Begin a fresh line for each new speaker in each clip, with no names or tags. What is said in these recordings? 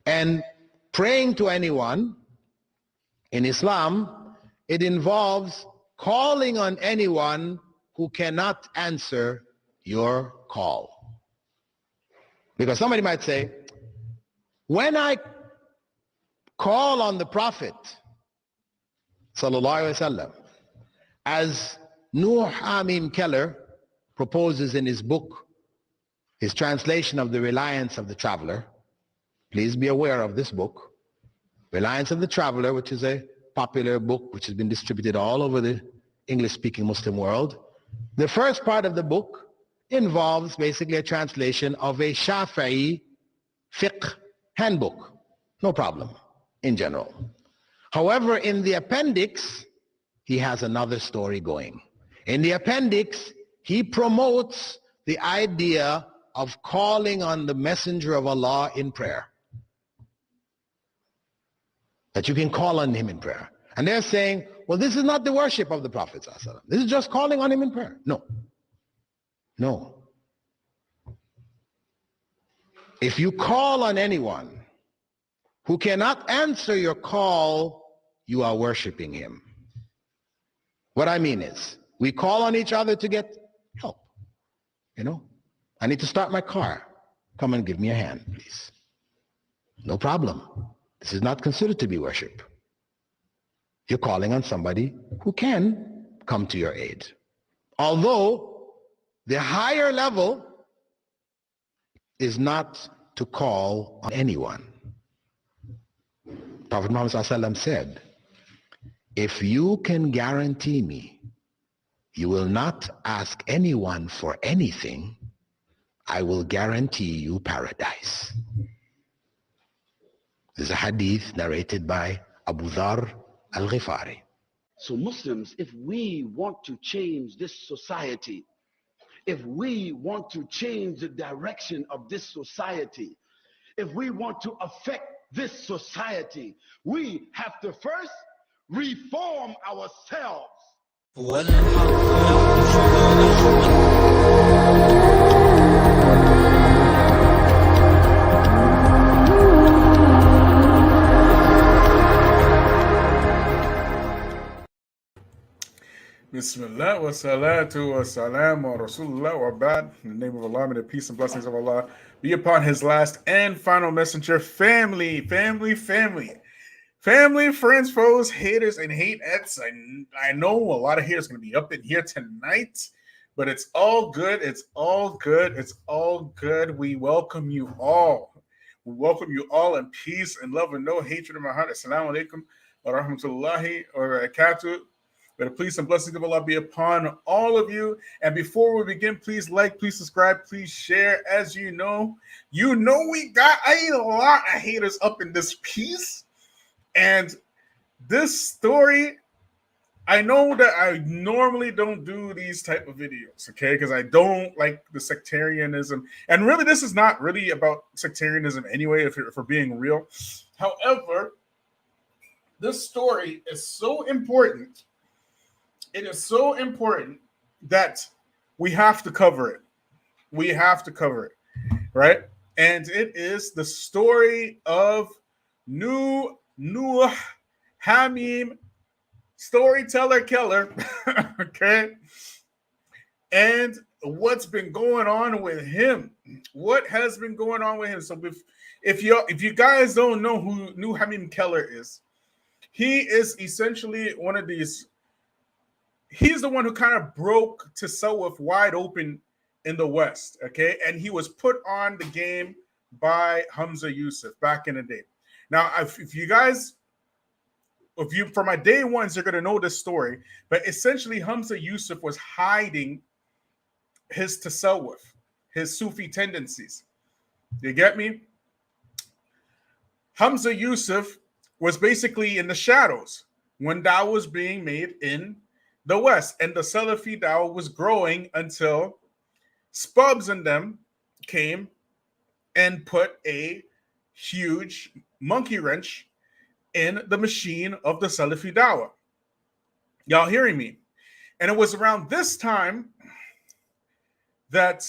And praying to anyone in Islam, it involves calling on anyone who cannot answer your call. Because somebody might say, when I call on the Prophet, sallallahu alaihi wasallam, as Mim Keller proposes in his book, his translation of The Reliance of the Traveler. Please be aware of this book, Reliance of the Traveler, which is a popular book which has been distributed all over the English-speaking Muslim world. The first part of the book involves basically a translation of a Shafi'i fiqh handbook. No problem, in general. However, in the appendix, he has another story going. In the appendix, he promotes the idea of calling on the Messenger of Allah in prayer. That you can call on him in prayer. And they're saying, well, this is not the worship of the Prophet. This is just calling on him in prayer. No. No. If you call on anyone who cannot answer your call, you are worshiping him. What I mean is, we call on each other to get help. You know, I need to start my car. Come and give me a hand, please. No problem. This is not considered to be worship. You're calling on somebody who can come to your aid. Although the higher level is not to call on anyone. Prophet Muhammad ﷺ said, if you can guarantee me you will not ask anyone for anything, I will guarantee you paradise. This is a hadith narrated by Abu Dhar al-Ghifari.
So Muslims, if we want to change this society, if we want to change the direction of this society, if we want to affect this society, we have to first reform ourselves.
Bismillah wa salatu wa salam wa rasulullah wa ba'd. In the name of Allah, may the peace and blessings of Allah be upon his last and final messenger. Family, friends, foes, haters, and hateettes. I know a lot of haters going to be up in here tonight, but it's all good. It's all good. It's all good. We welcome you all. We welcome you all in peace and love and no hatred in my heart. Assalamu alaikum wa rahmatullahi wa barakatuh. May the peace and blessings of Allah be upon all of you. And before we begin, please like, please subscribe, please share. As you know we got a lot of haters up in this piece. And this story, I know that I normally don't do these type of videos, okay? Because I don't like the sectarianism. And really, this is not really about sectarianism anyway, if we're being real. However, this story is so important. It is so important that we have to cover it. We have to cover it, right? And it is the story of Mim Storyteller Keller, okay? And what's been going on with him? What has been going on with him? So if you guys don't know who Mim Keller is, he is essentially one of these. He's the one who kind of broke Tasawwuf wide open in the West, okay? And he was put on the game by Hamza Yusuf back in the day. Now, for my day ones, you're going to know this story. But essentially, Hamza Yusuf was hiding his Tasawwuf, his Sufi tendencies. You get me? Hamza Yusuf was basically in the shadows when dawah was being made in the West, and the Salafi dawah was growing until Spubs and them came and put a huge monkey wrench in the machine of the Salafi dawah. Y'all hearing me? And it was around this time that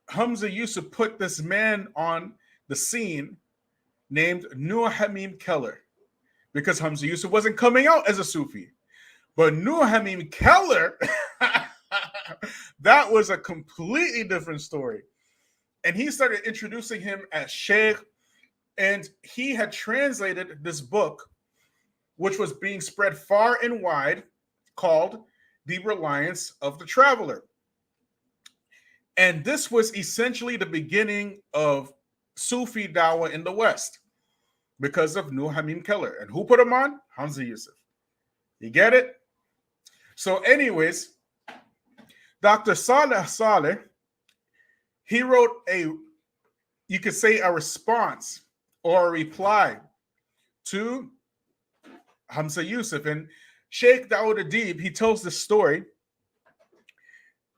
Hamza Yusuf put this man on the scene named Nur Hamim Keller, because Hamza Yusuf wasn't coming out as a Sufi. But Nur Hamim Keller, that was a completely different story. And he started introducing him as Sheikh, and he had translated this book, which was being spread far and wide, called The Reliance of the Traveler. And this was essentially the beginning of Sufi Dawah in the West because of Nur Hamim Keller. And who put him on? Hamza Yusuf. You get it? So anyways, Dr. Saleh, he wrote you could say a response or a reply to Hamza Yusuf. And Sheikh Dawood Adib, he tells this story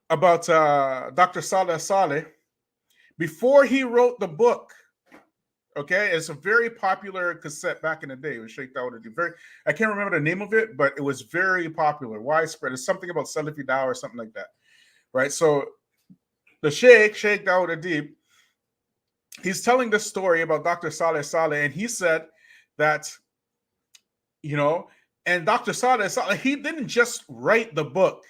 about Dr. Saleh before he wrote the book. Okay, it's a very popular cassette back in the day. It was Sheikh Dawood Adib. I can't remember the name of it, but it was very popular, widespread. It's something about Salafi Dawah or something like that, right? So the Sheikh Dawood Adib, he's telling this story about Dr. Saleh, and he said that, and Dr. Saleh, he didn't just write the book.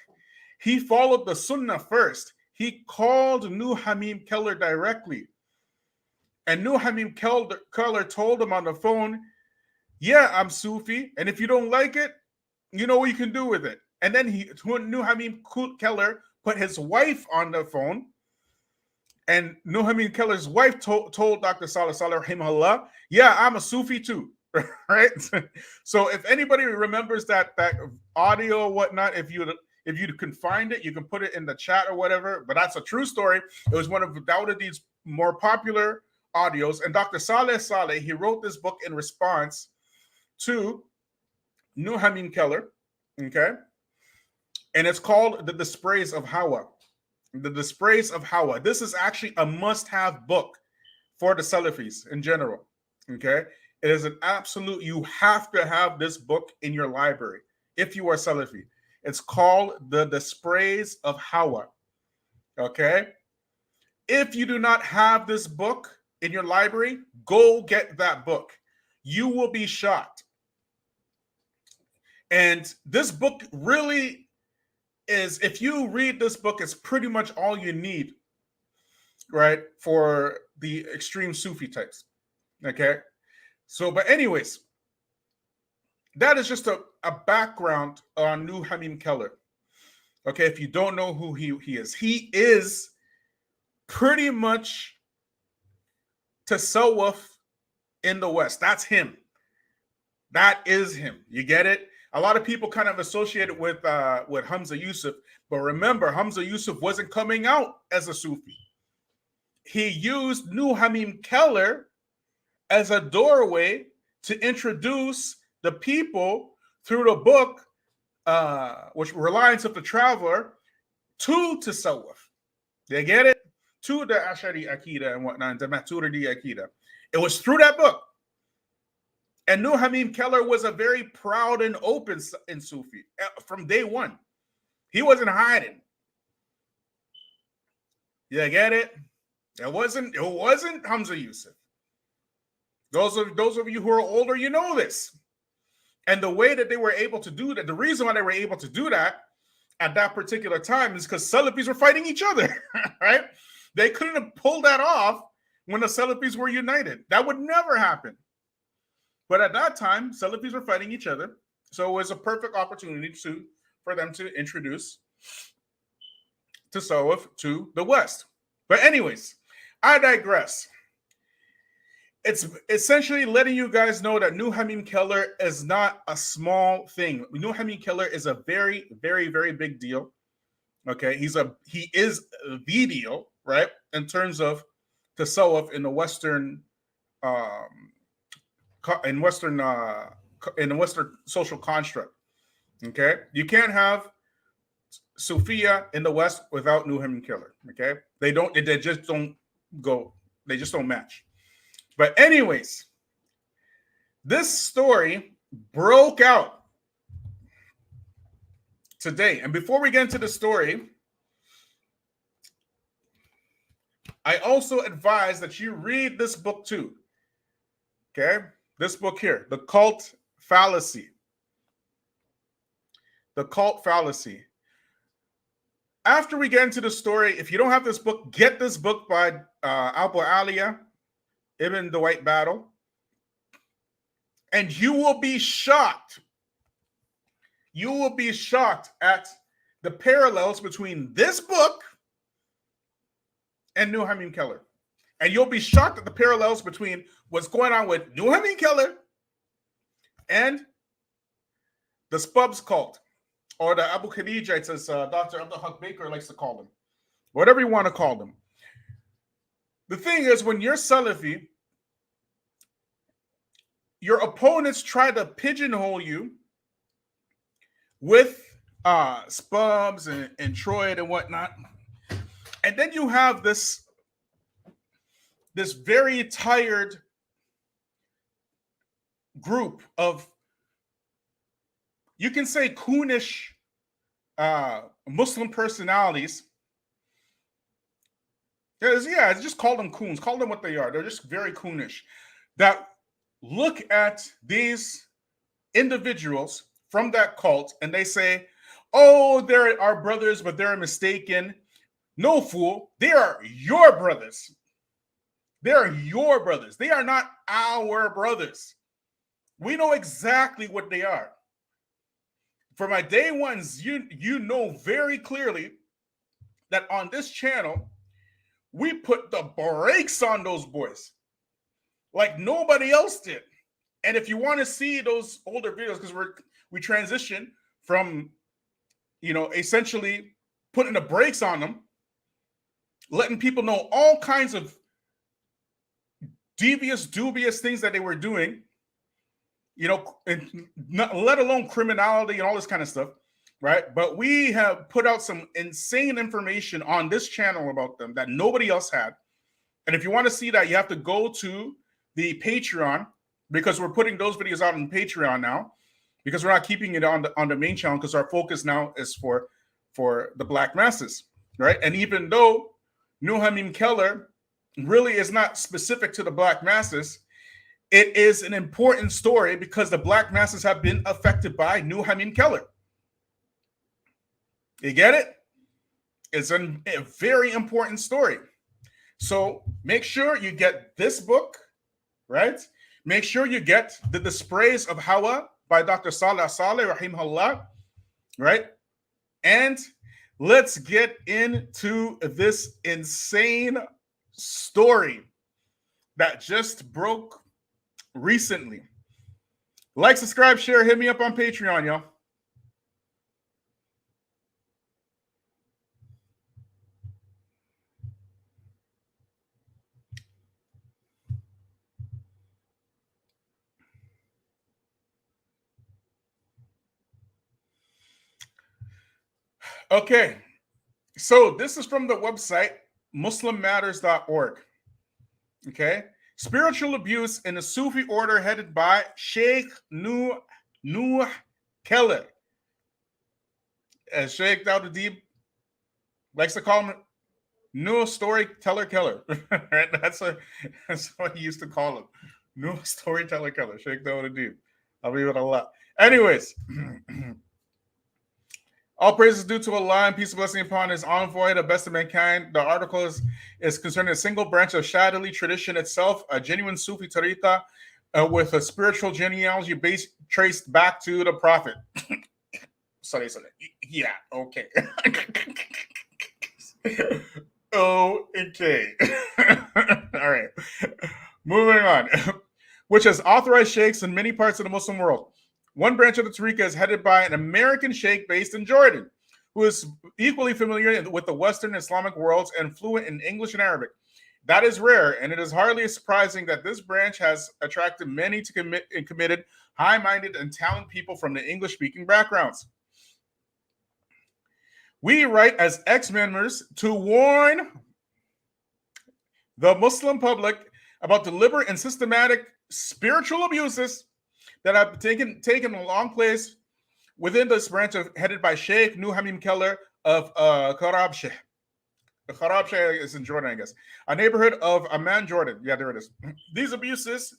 He followed the Sunnah first. He called Nur Hamim Keller directly. And Nur Hamim Keller told him on the phone, yeah, I'm Sufi, and if you don't like it, you know what you can do with it. And then Nur Hamim Keller put his wife on the phone, and Nur Hamim Keller's wife told Dr. Saleh rahimahullah, yeah, I'm a Sufi too, right? So if anybody remembers that audio or whatnot, if you can find it, you can put it in the chat or whatever, but that's a true story. It was one of Dawood Adib's more popular audios, and Dr. Saleh, he wrote this book in response to Nur Hamim Keller, okay? And it's called The Dispraise of Hawa. The Dispraise of Hawa. This is actually a must-have book for the Salafis in general, okay? It is an absolute, you have to have this book in your library if you are Salafi. It's called The Dispraise of Hawa, okay? If you do not have this book in your library, go get that book. You will be shocked. And this book really is, if you read this book, it's pretty much all you need, right, for the extreme Sufi types, okay? So, but anyways, that is just a background on Nur Hamim Keller, okay? If you don't know who he is pretty much Tasawwuf in the West. That's him. That is him. You get it? A lot of people kind of associate it with Hamza Yusuf, but remember, Hamza Yusuf wasn't coming out as a Sufi. He used Nur Hamim Keller as a doorway to introduce the people through the book, which Reliance of the Traveler, to Tasawwuf. You get it? To the Ashari Akida and whatnot, the Maturidi Akida. It was through that book. And Nur Hamim Keller was a very proud and open in Sufi from day one. He wasn't hiding. You get it? It wasn't Hamza Yusuf. Those of you who are older, you know this. And the way that they were able to do that, the reason why they were able to do that at that particular time is because Salafis were fighting each other, right? They couldn't have pulled that off when the Salafis were united. That would never happen. But at that time, Salafis were fighting each other. So it was a perfect opportunity for them to introduce Tasawwuf to the West. But anyways, I digress. It's essentially letting you guys know that Nur Hamim Keller is not a small thing. Nur Hamim Keller is a very, very, very big deal. Okay, he is the deal, right? In terms of Tasawwuf in the Western in the Western social construct. Okay, you can't have Sufiya in the West without Nur Hamim Keller. Okay, they just don't go. They just don't match. But anyways, this story broke out today. And before we get into the story, I also advise that you read this book too. Okay, this book here, The Cult Fallacy. The Cult Fallacy. After we get into the story, if you don't have this book, get this book by Abu Aliya Ibn the White Battle, and you will be shocked. You will be shocked at the parallels between this book and New Mim Keller. And you'll be shocked at the parallels between what's going on with New Mim Keller and the Spubs cult, or the Abu Khadijites, as Dr. Abdul Haq Baker likes to call them. Whatever you want to call them. The thing is, when you're Salafi, your opponents try to pigeonhole you with Spubs and Troy and whatnot. And then you have this very tired group of, you can say, coonish Muslim personalities. Yeah, just call them coons. Call them what they are. They're just very coonish. That look at these individuals from that cult and they say, oh, they're our brothers, but they're mistaken. No, fool. They are your brothers. They are your brothers. They are not our brothers. We know exactly what they are. For my day ones, you know very clearly that on this channel, we put the brakes on those boys like nobody else did. And if you want to see those older videos, because we transition from, essentially putting the brakes on them, letting people know all kinds of devious, dubious things that they were doing, and not, let alone criminality and all this kind of stuff, right? But we have put out some insane information on this channel about them that nobody else had. And if you want to see that, you have to go to the Patreon, because we're putting those videos out on Patreon now, because we're not keeping it on the main channel, because our focus now is for the black masses, right? And even though New Mim Keller really is not specific to the black masses, it is an important story because the black masses have been affected by New Mim Keller. You get it? It's a very important story. So make sure you get this book, right? Make sure you get the Dispraise of Hawa by Dr. Saleh rahimahullah, right? And let's get into this insane story that just broke recently. Like, subscribe, share, hit me up on Patreon, y'all. Okay, so this is from the website muslimmatters.org. Okay, spiritual abuse in the Sufi order headed by Sheikh Mim Keller. As Sheikh Dawud likes to call him, New Storyteller Keller. Right? That's what he used to call him. New Storyteller Keller. Sheikh Dawud. I'll leave it a lot. Anyways. All praise is due to Allah and peace and blessing upon his envoy, the best of mankind. The article is concerning a single branch of Shadili tradition itself, a genuine Sufi tariqa with a spiritual genealogy traced back to the Prophet. Sorry. Yeah, okay. Okay. All right. Moving on. Which has authorized sheikhs in many parts of the Muslim world. One branch of the tariqa is headed by an American sheikh based in Jordan, who is equally familiar with the Western Islamic worlds and fluent in English and Arabic. That is rare, and it is hardly surprising that this branch has attracted many committed, high-minded, and talented people from the English-speaking backgrounds. We write as ex-members to warn the Muslim public about deliberate and systematic spiritual abuses that have taken a long place within this branch headed by Sheikh New Mim Keller of Karabsheh. Karabsheh is in Jordan, I guess. A neighborhood of Amman, Jordan. Yeah, there it is. These abuses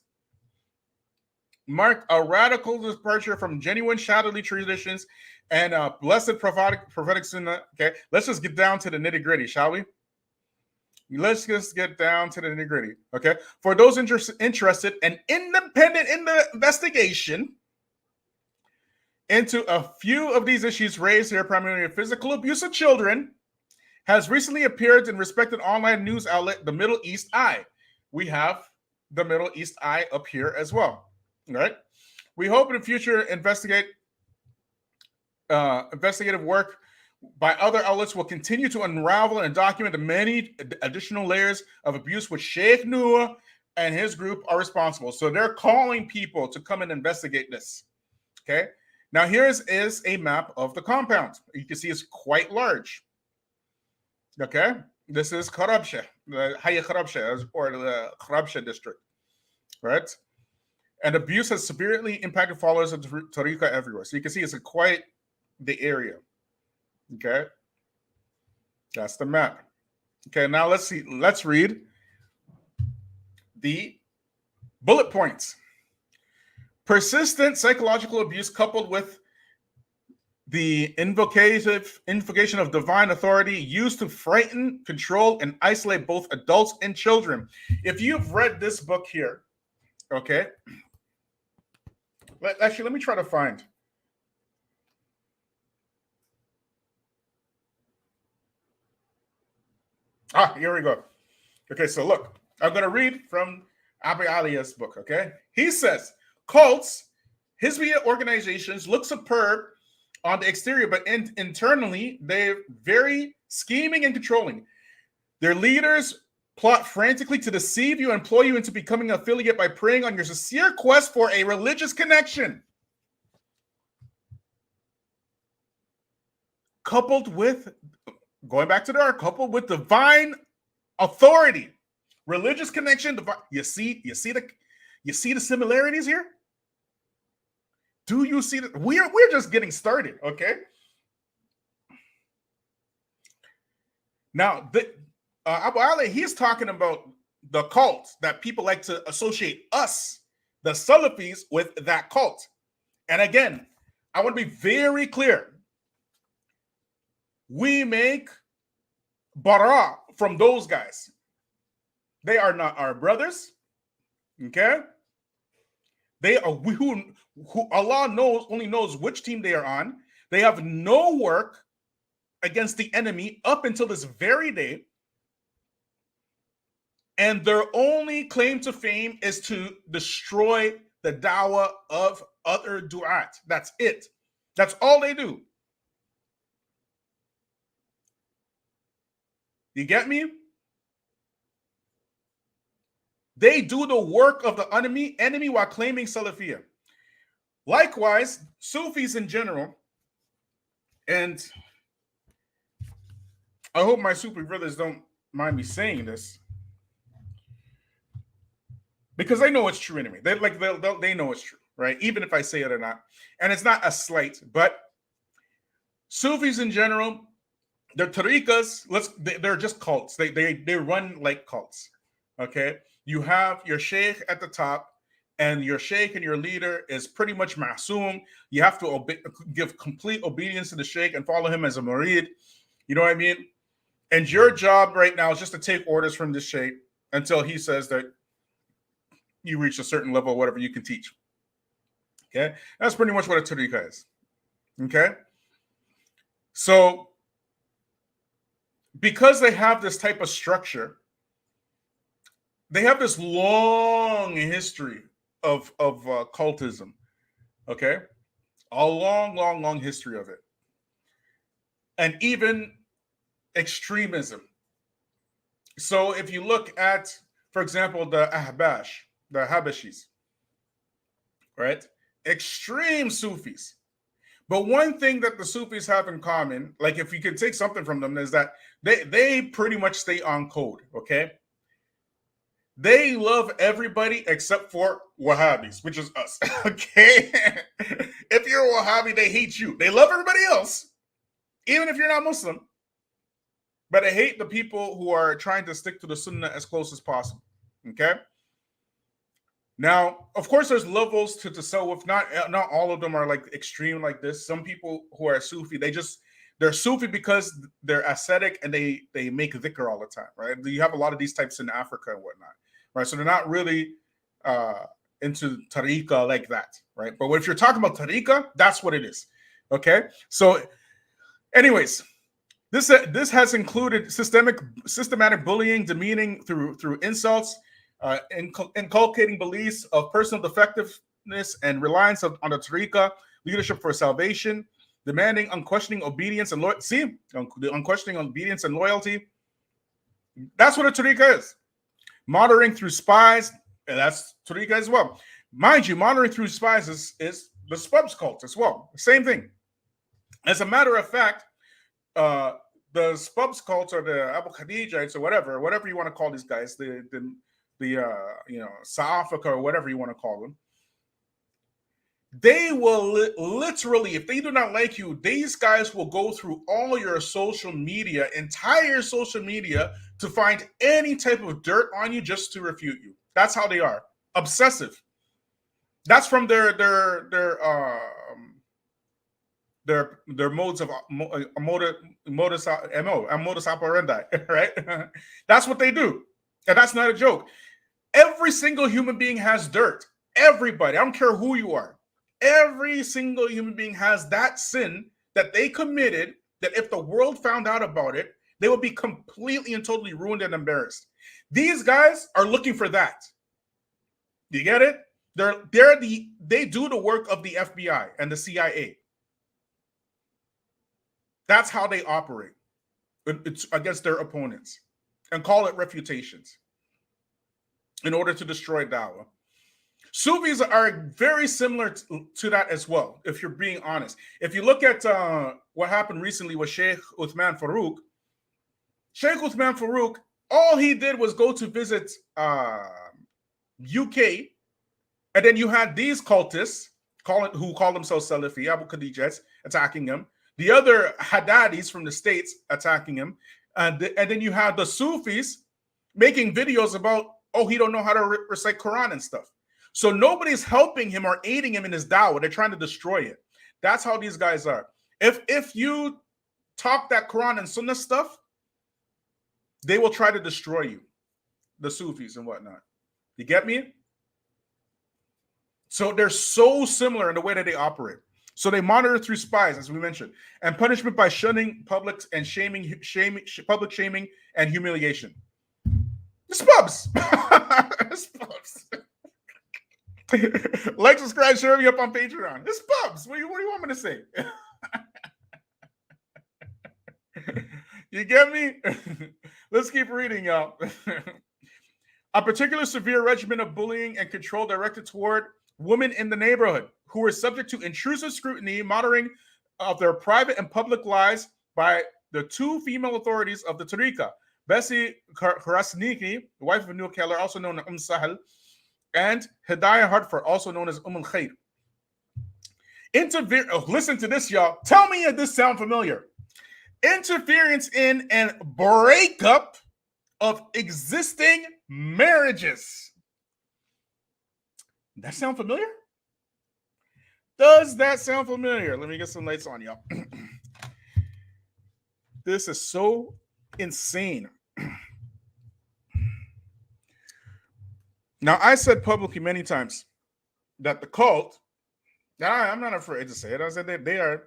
mark a radical departure from genuine shadowy traditions and blessed prophetic sunnah. Okay, let's just get down to the nitty gritty, shall we? Let's just get down to the nitty gritty. Okay, for those interested and independent in the investigation into a few of these issues raised here, primarily physical abuse of children, has recently appeared in respected online news outlet, the Middle East Eye. We have the Middle East Eye up here as well. All right. We hope in the future investigative work by other outlets will continue to unravel and document the many additional layers of abuse which Sheikh Noor and his group are responsible. So they're calling people to come and investigate this. Okay. Now here is a map of the compound. You can see it's quite large. Okay. This is Kharabsha, the Hayya Kharabsha, or the Kharabsha district. Right. And abuse has severely impacted followers of Tariqa everywhere. So you can see it's quite the area. Okay. That's the map. Okay, now let's see. Let's read the bullet points. Persistent psychological abuse coupled with the invocation of divine authority used to frighten, control, and isolate both adults and children. If you've read this book here, okay. Actually, let me try to find. Here we go. Okay, so look, I'm going to read from Abu Alia's book, okay? He says, cults, Hizbiyya organizations look superb on the exterior, but internally, they're very scheming and controlling. Their leaders plot frantically to deceive you and employ you into becoming an affiliate by preying on your sincere quest for a religious connection. Coupled with, going back to the art, coupled with divine authority, religious connection. You see the similarities here. Do you see that? We're just getting started, okay? Now, Abu Ali, he's talking about the cult that people like to associate us, the Salafis, with that cult. And again, I want to be very clear. We make bara from those guys. They are not our brothers. Okay? They are who Allah only knows which team they are on. They have no work against the enemy up until this very day. And their only claim to fame is to destroy the dawah of other du'at. That's it. That's all they do. You get me? They do the work of the enemy while claiming Salafiyah. Likewise, Sufis in general, and I hope my Sufi brothers don't mind me saying this, because they know it's true anyway. They know it's true, right? Even if I say it or not. And it's not a slight, but Sufis in general, their tariqas, they're just cults. They run like cults. Okay? You have your sheikh at the top, and your sheikh and your leader is pretty much ma'soom. You have to give complete obedience to the sheikh and follow him as a murid. You know what I mean? And your job right now is just to take orders from the sheikh until he says that you reach a certain level of whatever you can teach. Okay? That's pretty much what a tariqa is. Okay? So, because they have this type of structure, they have this long history of cultism. Okay? A long history of it. And even extremism. So if you look at, for example, the Habashis, right? Extreme Sufis. But one thing that the Sufis have in common, like if you could take something from them, is that they pretty much stay on code, okay? They love everybody except for Wahhabis, which is us, okay? If you're a Wahhabi, they hate you. They love everybody else, even if you're not Muslim. But they hate the people who are trying to stick to the Sunnah as close as possible, okay? Now, of course, there's levels to tasawwuf. Not all of them are like extreme like this. Some people who are Sufi, they're Sufi because they're ascetic and they make dhikr all the time, right? You have a lot of these types in Africa and whatnot, right? So they're not really into tariqah like that, right? But if you're talking about tariqah, that's what it is, okay? So, anyways, this has included systematic bullying, demeaning through insults, inculcating beliefs of personal defectiveness and reliance on the tariqah, leadership for salvation, demanding unquestioning obedience and loyalty. The unquestioning obedience and loyalty. That's what a tariqah is. Monitoring through spies, and that's tariqah as well. Mind you, monitoring through spies is the Spubs cult as well. Same thing. As a matter of fact, the Spubs cult or the Abu Khadijites or whatever you want to call these guys, the South Africa or whatever you want to call them, they will literally, if they do not like you, these guys will go through all your entire social media, to find any type of dirt on you just to refute you. That's how they are. Obsessive. That's from their modes of modus operandi, right? That's what they do. And that's not a joke. Every single human being has dirt. Everybody. I don't care who you are. Every single human being has that sin that they committed, that if the world found out about it, they would be completely and totally ruined and embarrassed. These guys are looking for that. You get it? They do the work of the FBI and the CIA. That's how they operate. It's against their opponents, and call it refutations in order to destroy dawah. Sufis are very similar to that as well, if you're being honest. If you look at what happened recently with Sheikh Uthman Farouk, all he did was go to visit UK, and then you had these cultists who call themselves Salafi, Abu Khadijites, attacking him. The other Haddadis from the States attacking him. And then you have the Sufis making videos about, he don't know how to recite Quran and stuff. So nobody's helping him or aiding him in his dawah. They're trying to destroy it. That's how these guys are. If you talk that Quran and Sunnah stuff, they will try to destroy you, the Sufis and whatnot. You get me? So they're so similar in the way that they operate. So they monitor through spies, as we mentioned, and punishment by shunning public and public shaming and humiliation. The Spubs. Like, subscribe, share me up on Patreon. The Spubs. What do you want me to say? You get me? Let's keep reading, y'all. A particular severe regimen of bullying and control directed toward women in the neighborhood who were subject to intrusive scrutiny, monitoring of their private and public lives by the two female authorities of the Tariqa, Bessie Karasniki, the wife of Mim Keller, also known as Sahel, and Hidayah Hartford, also known as Khair. Listen to this, y'all. Tell me if this sounds familiar. Interference in and breakup of existing marriages. That sound familiar? Does that sound familiar? Let me get some lights on, y'all. This is so insane. Now, I said publicly many times that the cult, I'm not afraid to say it, I said that they are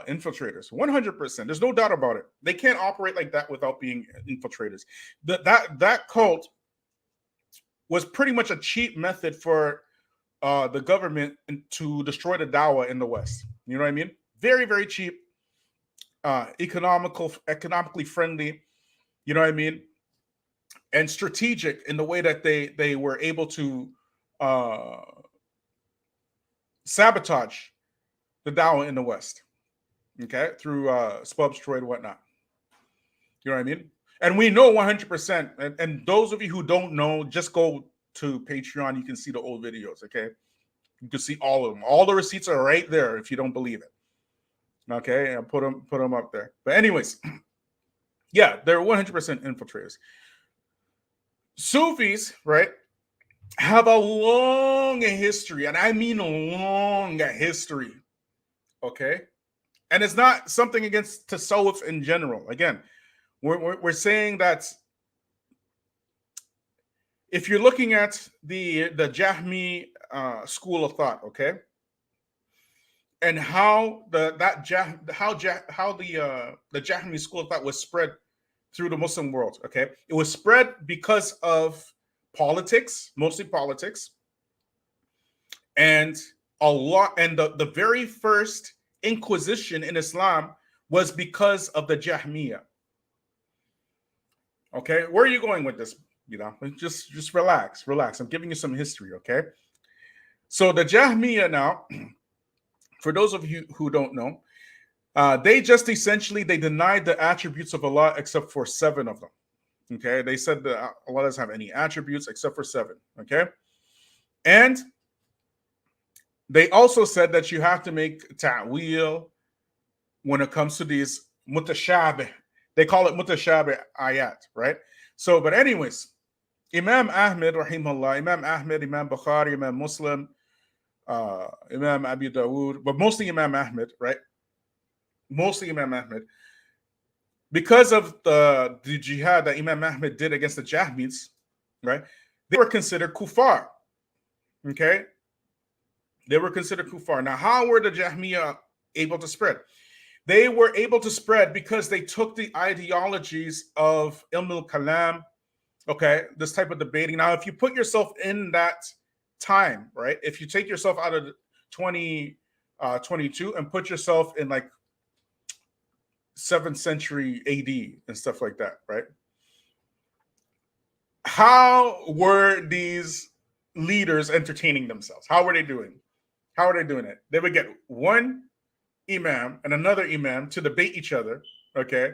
infiltrators, 100%. There's no doubt about it. They can't operate like that without being infiltrators. That cult was pretty much a cheap method for the government to destroy the dawah in the West. You know what I mean? Very, very cheap, economically friendly, you know what I mean? And strategic in the way that they were able to sabotage the dawah in the West, okay? Through Spubs, Troy, and whatnot. You know what I mean? And we know 100%, and those of you who don't know, just go to Patreon. You can see the old videos, okay? You can see all of them. All the receipts are right there if you don't believe it. Okay, and put them up there. But anyways, yeah, they're 100% infiltrators. Sufis, right? have a long history, and I mean long history, okay? And it's not something against tasawwuf in general. Again, we're saying that if you're looking at the Jahmi school of thought, okay, and how the Jahmi school of thought was spread through the Muslim world, okay, it was spread because of politics, mostly politics, and a lot, and the very first Inquisition in Islam was because of the Jahmiyyah. Okay, where are you going with this? You know, just relax. I'm giving you some history, okay? So the Jahmiyyah now, for those of you who don't know, they just essentially they denied the attributes of Allah except for 7 of them. Okay, they said that Allah doesn't have any attributes except for 7. Okay, and they also said that you have to make ta'wil when it comes to these mutashabih. They call it mutashabih ayat, right? So, but anyways, Imam Ahmed, rahimahullah, Imam Ahmed, Imam Bukhari, Imam Muslim, Imam Abi Dawood, but mostly Imam Ahmed, right? Mostly Imam Ahmed. Because of the jihad that Imam Ahmed did against the Jahmids, right? They were considered kuffar, okay? They were considered kuffar. Now, how were the Jahmiyyah able to spread? They were able to spread because they took the ideologies of Ilm al-Kalam, okay, this type of debating. Now, if you put yourself in that time, right, if you take yourself out of 2022 and put yourself in like 7th century AD and stuff like that, right? How were these leaders entertaining themselves? How were they doing? How are they doing it? They would get one imam and another imam to debate each other, okay,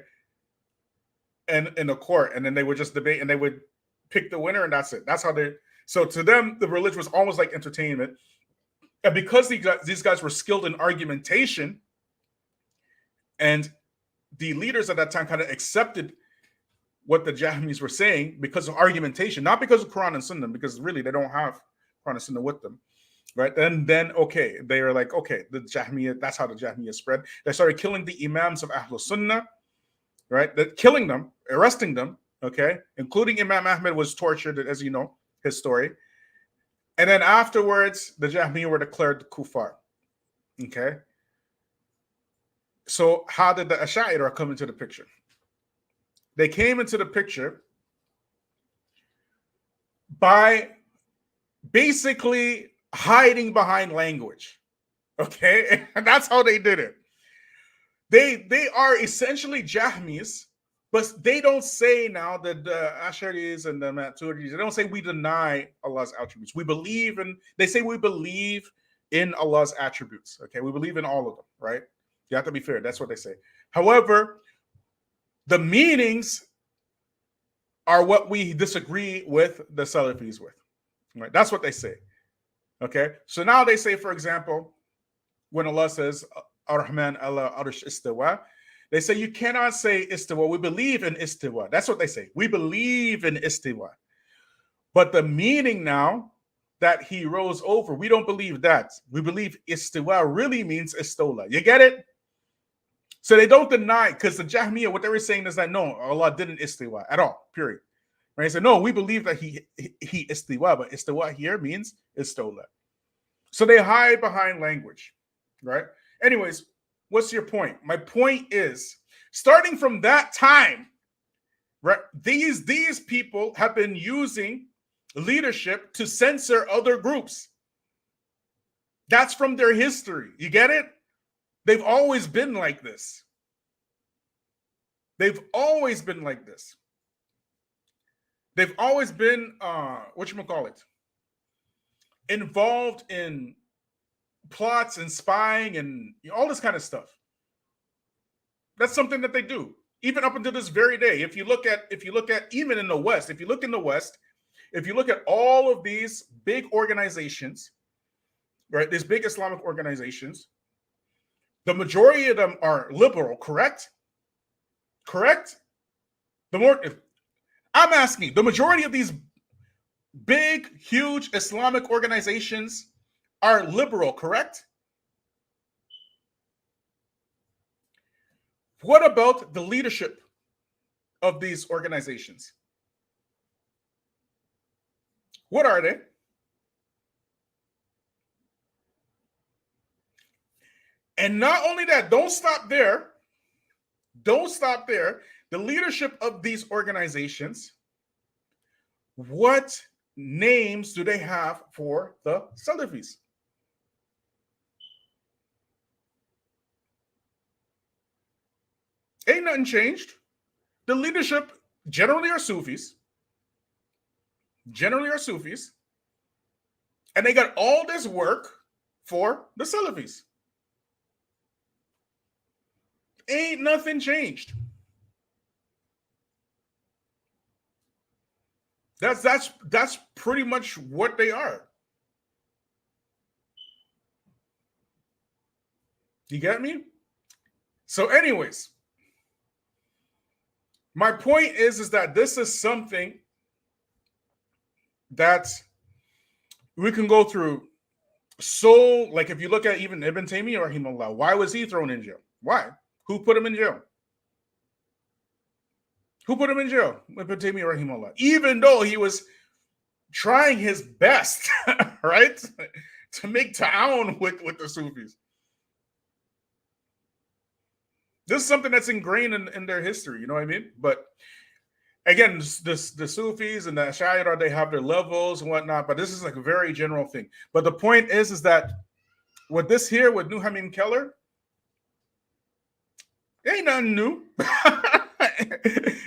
and in a court, and then they would just debate and they would pick the winner, and that's it. That's how they. So to them, the religion was almost like entertainment, and because these guys were skilled in argumentation, and the leaders at that time kind of accepted what the Jahmis were saying because of argumentation, not because of Quran and Sunnah, because really they don't have Quran and Sunnah with them. Right, and then okay, they were like, okay, the Jahmiyyah, that's how the Jahmiyyah spread. They started killing the imams of Ahlul Sunnah, right? They're killing them, arresting them, okay, including Imam Ahmed was tortured, as you know, his story. And then afterwards, the Jahmiyyah were declared kuffar, okay? So how did the Ash'ari come into the picture? They came into the picture by basically hiding behind language, okay? And that's how they did it. They are essentially Jahmis, but they don't say now that the Ash'aris and the Maturidis, they don't say we deny Allah's attributes. We believe in, they say we believe in Allah's attributes, okay? We believe in all of them, right? You have to be fair. That's what they say. However, the meanings are what we disagree with the Salafis with, right? That's what they say. Okay, so now they say, for example, when Allah says Ar-Rahman ala Arsh istawa, they say you cannot say istawa. We believe in istawa. That's what they say. We believe in istawa. But the meaning now that he rose over, we don't believe that. We believe istawa really means istola. You get it? So they don't deny, because the Jahmiyyah, what they were saying is that no, Allah didn't istawa at all, period. Right? He said, no, we believe that he istiwa, but istiwa here means istola. So they hide behind language, right? Anyways, what's your point? My point is, starting from that time, right, these people have been using leadership to censor other groups. That's from their history. You get it? They've always been like this. They've always been like this. They've always been, involved in plots and spying and all this kind of stuff. That's something that they do, even up until this very day. If you look at even in the West, if you look at all of these big organizations, right, these big Islamic organizations, the majority of them are liberal, correct? Correct? I'm asking, the majority of these big, huge Islamic organizations are liberal, correct? What about the leadership of these organizations? What are they? And not only that, don't stop there. Don't stop there. The leadership of these organizations, what names do they have for the Salafis? Ain't nothing changed. The leadership generally are Sufis. And they got all this work for the Salafis. Ain't nothing changed. That's pretty much what they are. You get me? So anyways, my point is that this is something that we can go through. So, like, if you look at even Ibn Taymiyyah, rahimahullah, why was he thrown in jail? Why? Who put him in jail? Who put him in jail? Ibn Taymiyyah, rahimahullah. Even though he was trying his best, right, to make ta'awun with the Sufis. This is something that's ingrained in their history, you know what I mean? But again, the Sufis and the Ash'ari, they have their levels and whatnot, but this is like a very general thing. But the point is that with this here, with Mim Keller, it ain't nothing new.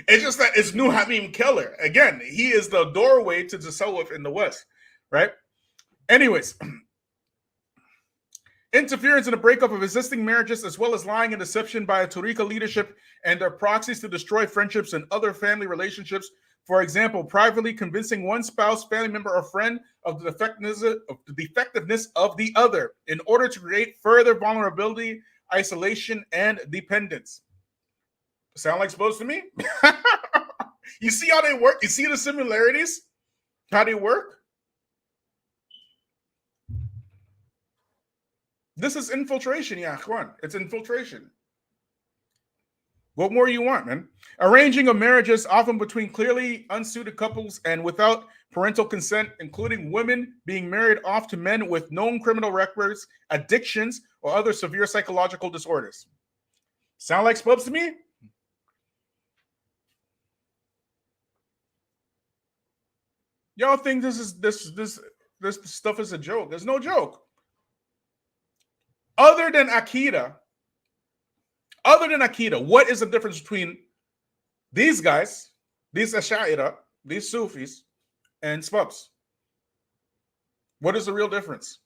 It's just that it's Mim Keller. Again, he is the doorway to Tasawwuf in the West, right? Anyways, interference in the breakup of existing marriages, as well as lying and deception by a Tariqa leadership and their proxies to destroy friendships and other family relationships. For example, privately convincing one spouse, family member, or friend of the defectiveness of the other in order to create further vulnerability, isolation, and dependence. Sound like supposed to me? You see how they work? You see the similarities? How they work? This is infiltration, yeah, Juan. It's infiltration. What more you want, man? Arranging of marriages, often between clearly unsuited couples and without parental consent, including women being married off to men with known criminal records, addictions, or other severe psychological disorders. Sound like spubs to me? Y'all think this stuff is a joke? There's no joke. Other than Akida, what is the difference between these guys, these Ash'ari, these Sufis, and spubs? What is the real difference?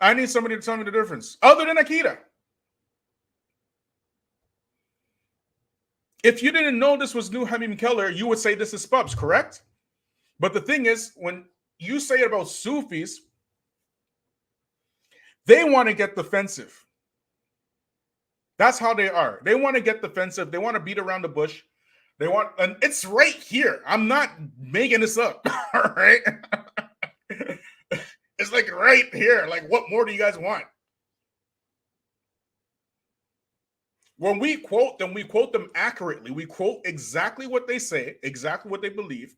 I need somebody to tell me the difference. Other than Akida. If you didn't know this was Mim Keller, you would say this is spubs, correct? But the thing is, when you say it about Sufis, they want to get defensive. That's how they are. They want to get defensive. They want to beat around the bush. And it's right here. I'm not making this up. All right. It's like right here. Like, what more do you guys want? When we quote them accurately. We quote exactly what they say, exactly what they believe.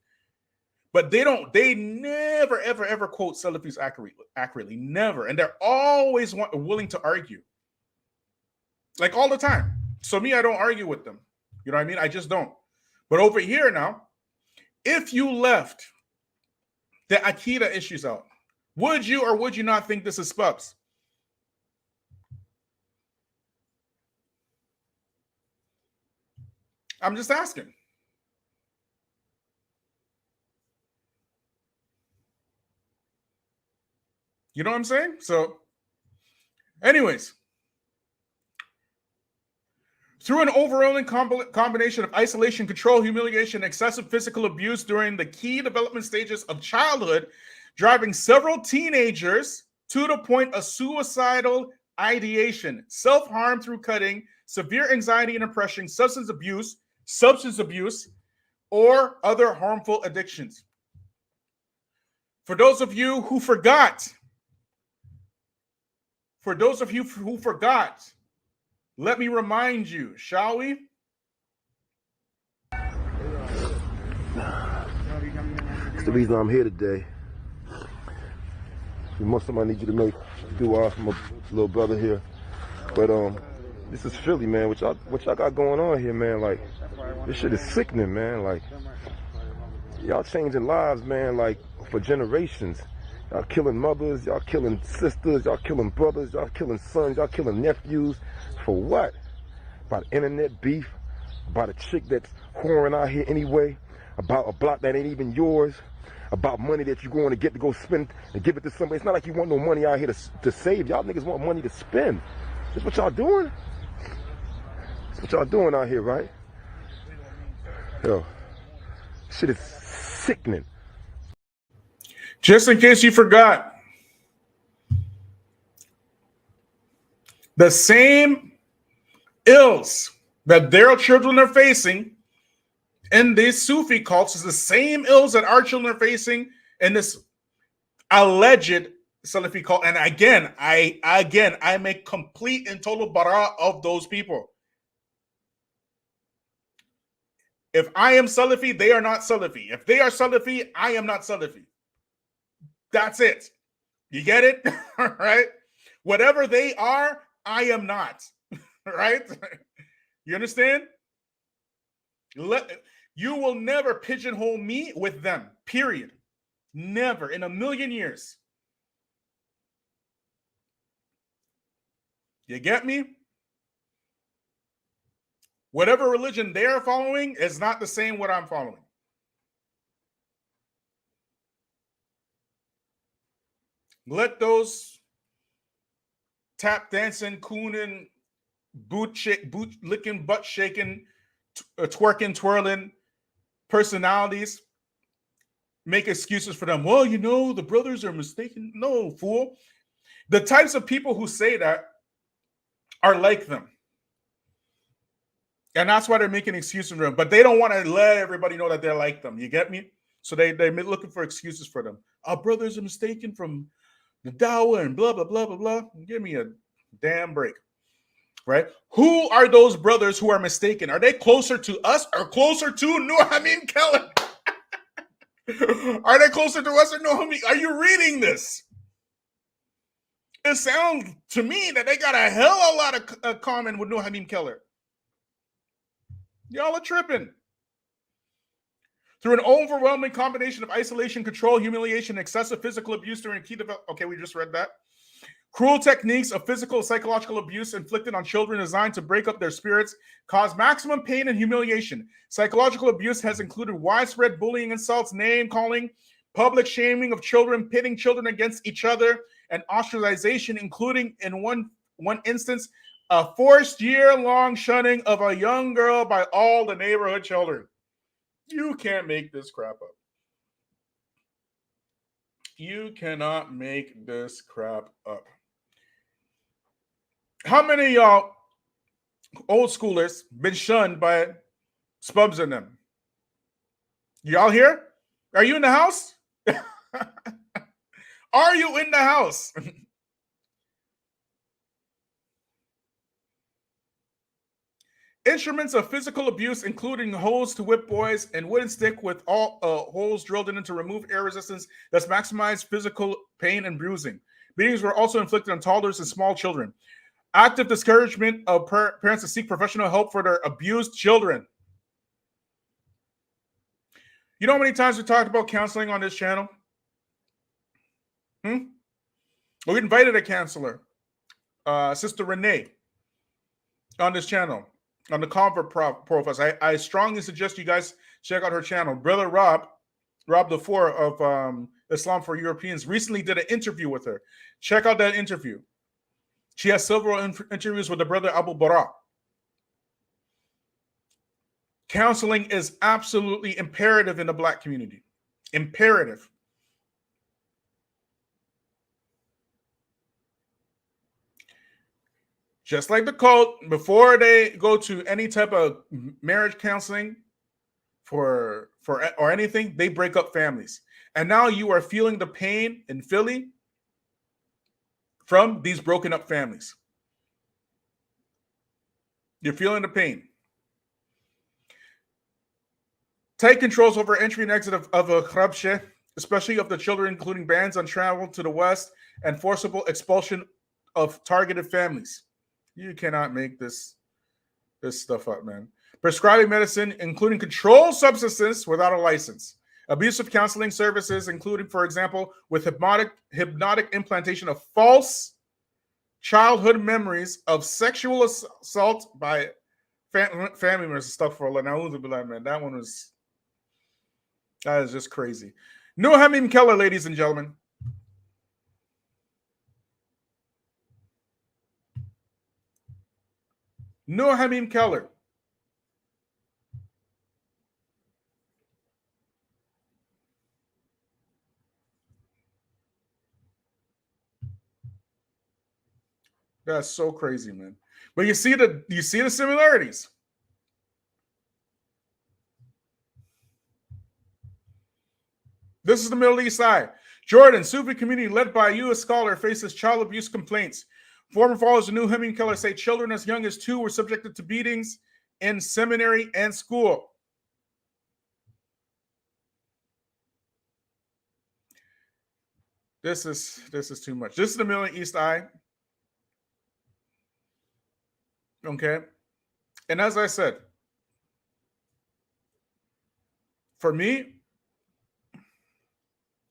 But they never, ever quote Salafis accurately. Never. And they're always willing to argue. Like all the time. So me, I don't argue with them. You know what I mean? I just don't. But over here now, if you left the Akida issues out, would you or would you not think this is spubs? I'm just asking. You know what I'm saying? So, anyways, through an overwhelming combination of isolation, control, humiliation, excessive physical abuse during the key development stages of childhood, driving several teenagers to the point of suicidal ideation, self-harm through cutting, severe anxiety and depression, substance abuse, or other harmful addictions. For those of you who forgot, let me remind you, shall we?
It's the reason I'm here today. Most of them I need you to make dua for my little brother here. But this is Philly, man. What y'all got going on here, man? Like, this shit is sickening, man. Like, y'all changing lives, man, like, for generations. Y'all killing mothers, y'all killing sisters, y'all killing brothers, y'all killing sons, y'all killing nephews. For what? About internet beef, about a chick that's whoring out here anyway, about a block that ain't even yours, about money that you're going to get to go spend and give it to somebody. It's not like you want no money out here to save. Y'all niggas want money to spend. That's what y'all doing? That's what y'all doing out here, right? Yo, shit is sickening.
Just in case you forgot, the same ills that their children are facing in these Sufi cults is the same ills that our children are facing in this alleged Salafi cult. And again, I make complete and total bara of those people. If I am Salafi, they are not Salafi. If they are Salafi, I am not Salafi. That's it. You get it? All right? Whatever they are, I am not. Right? You understand? You will never pigeonhole me with them. Period. Never in a million years. You get me? Whatever religion they're following is not the same what I'm following. Let those tap dancing, cooning, boot licking, butt shaking, twerking, twirling personalities make excuses for them. Well, you know, the brothers are mistaken. No, fool. The types of people who say that are like them. And that's why they're making excuses for them. But they don't want to let everybody know that they're like them. You get me? So they're looking for excuses for them. Our brothers are mistaken from the Dawah and blah, blah, blah, blah, blah. Give me a damn break. Right? Who are those brothers who are mistaken? Are they closer to us or closer to Mim Keller? Are they closer to us or no? Are you reading this? It sounds to me that they got a hell of a lot of common with Mim Keller. Y'all are tripping. Through an overwhelming combination of isolation, control, humiliation, excessive physical abuse during key development. Okay, we just read that. Cruel techniques of physical and psychological abuse inflicted on children designed to break up their spirits cause maximum pain and humiliation. Psychological abuse has included widespread bullying, insults, name-calling, public shaming of children, pitting children against each other, and ostracization, including, in one instance, a forced year-long shunning of a young girl by all the neighborhood children. You can't make this crap up. You cannot make this crap up. How many of y'all old schoolers been shunned by spubs in them? Y'all here? Are you in the house? Are you in the house? Instruments of physical abuse, including hoes to whip boys and wooden stick with all holes drilled in to remove air resistance, thus maximize physical pain and bruising. Beatings were also inflicted on toddlers and small children. Active discouragement of parents to seek professional help for their abused children. You know how many times we talked about counseling on this channel? We invited a counselor, Sister Renee, on this channel, on the convert profiles. I strongly suggest you guys check out her channel. Brother Rob the Four of Islam for Europeans, recently did an interview with her. Check out that interview. She has several interviews with the brother Abu Bara. Counseling is absolutely imperative in the Black community. Imperative. Just like the cult, before they go to any type of marriage counseling, or anything, they break up families. And now you are feeling the pain in Philly from these broken up families. You're feeling the pain. Tight controls over entry and exit of a Khrabshe, especially of the children, including bans on travel to the west and forcible expulsion of targeted families. You cannot make this stuff up, man. Prescribing medicine, including controlled substances without a license. Abusive counseling services, including, for example, with hypnotic implantation of false childhood memories of sexual assault by family members. Stuff for Allah. Man, that is just crazy. No Mim Keller, ladies and gentlemen. No Mim Keller. That's so crazy, man. But you see the similarities. This is the Middle East Eye. Jordan, Sufi community led by a U.S. scholar faces child abuse complaints. Former followers of New Mim Keller say children as young as 2 were subjected to beatings in seminary and school. This is too much. This is the Middle East Eye. Okay. And as I said, for me,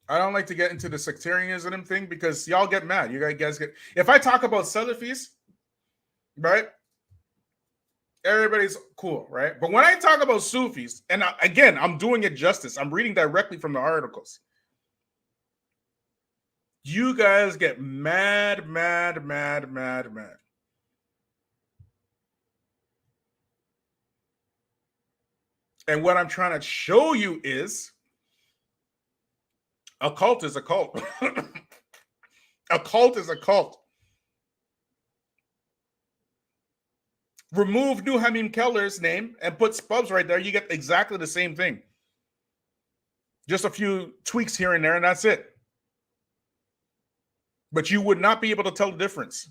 I don't like to get into the sectarianism thing because y'all get mad. You guys get, if I talk about Salafis, right? Everybody's cool, right? But when I talk about Sufis, and again, I'm doing it justice. I'm reading directly from the articles. You guys get mad. And what I'm trying to show you is a cult is a cult. A cult is a cult. Remove New Mim Keller's name and put Spubs right there. You get exactly the same thing. Just a few tweaks here and there, and that's it. But you would not be able to tell the difference.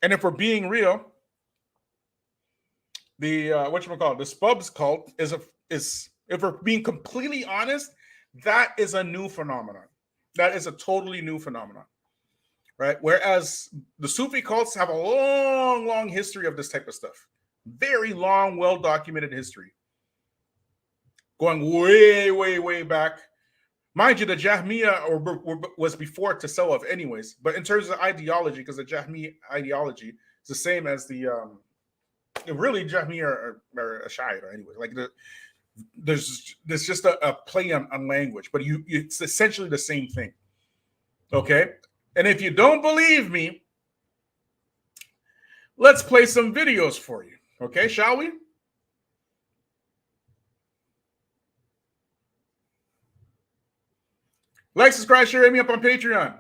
And if we're being real, the the Spubs cult is if we're being completely honest, that is a new phenomenon. That is a totally new phenomenon, right? Whereas the Sufi cults have a long history of this type of stuff. Very long, well-documented history. Going way back. Mind you, the Jahmiyyah was before Tasawwuf anyways. But in terms of ideology, because the Jahmiyyah ideology is the same as the... really, Jahmiyyah are Ash'ari anyways. Like there's just a play on language, but it's essentially the same thing. Okay, and if you don't believe me, let's play some videos for you. Okay, shall we? Like, subscribe, share, hit me up on Patreon.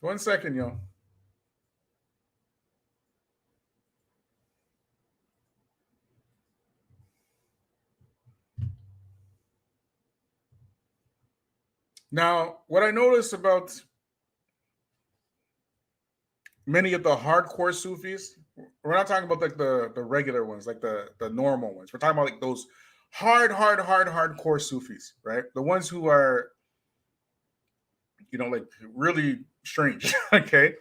One second, y'all. Now, what I noticed about many of the hardcore Sufis, we're not talking about like the regular ones, like the normal ones. We're talking about like those hardcore Sufis, right? The ones who are, like really strange. Okay,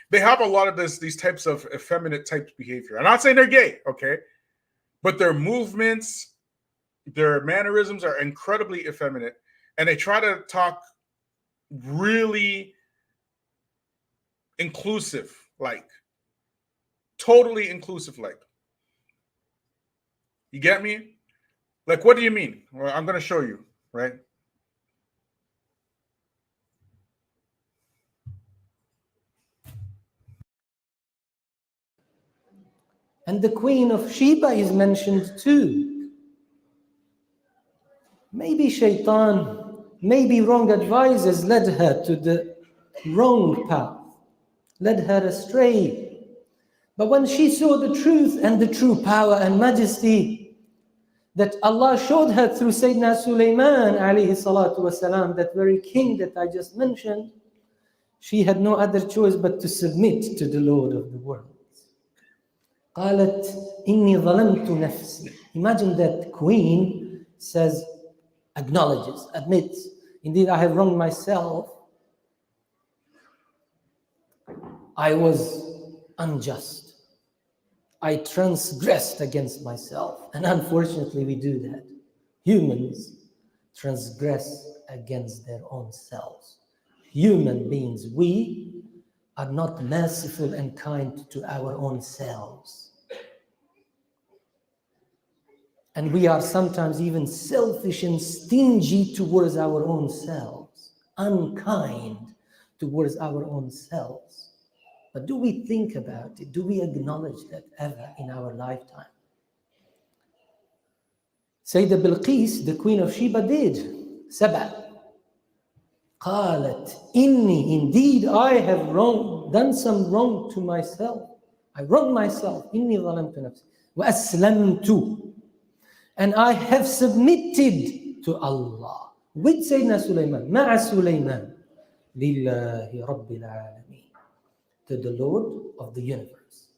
they have a lot of these types of effeminate type behavior. I'm not saying they're gay, okay, but their movements, their mannerisms are incredibly effeminate, and they try to talk really inclusive, like totally inclusive, like. You get me? Like, what do you mean? Well, I'm going to show you, right?
And the Queen of Sheba is mentioned too. Maybe shaitan, maybe wrong advisors led her to the wrong path, led her astray. But when she saw the truth and the true power and majesty that Allah showed her through Sayyidina Sulaiman alayhi salatu wasalam, that very king that I just mentioned, she had no other choice but to submit to the Lord of the world. قالت إني ظلمت نفسي. Imagine that queen says, acknowledges, admits, indeed I have wronged myself. I was unjust. I transgressed against myself. And unfortunately we do that. Humans transgress against their own selves. Human beings, we are not merciful and kind to our own selves. And we are sometimes even selfish and stingy towards our own selves, unkind towards our own selves. But do we think about it? Do we acknowledge that ever in our lifetime? Sayyidah Bilqis, the queen of Sheba, did. Sabah. قالت إني, indeed I have done some wrong to myself. I wronged myself. إني ظلمت نفسي وأسلمت. And I have submitted to Allah. With Sayyidina Sulaiman, مع سليمان لله رب العالمين. To the Lord of the universe.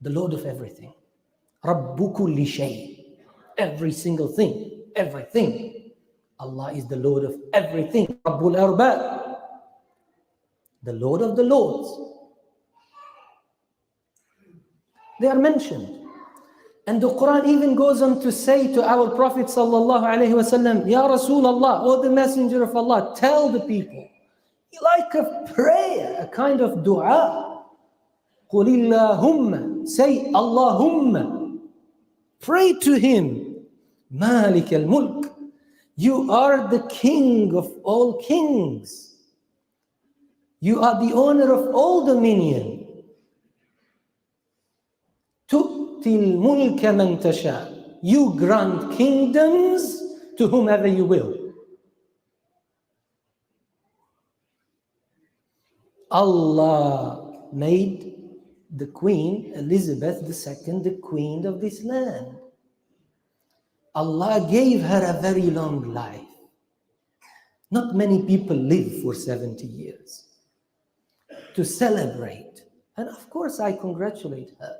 The Lord of everything. رب كل شيء. Every single thing. Everything. Allah is the Lord of everything. Rabbul Arbab. The Lord of the Lords. They are mentioned. And the Quran even goes on to say to our Prophet sallallahu alaihi wasallam, Ya Rasulullah, O the Messenger of Allah, tell the people, like a prayer, a kind of dua. قُلِ اللَّهُمَّ, say Allahumma. Pray to Him. Malik al-Mulk. You are the King of all kings. You are the owner of all dominion. تُؤْتِي الْمُلْكَ مَنْ تَشَاءُ. You grant kingdoms to whomever you will. Allah made the Queen Elizabeth II the queen of this land. Allah gave her a very long life. Not many people live for 70 years. To celebrate, and of course I congratulate her,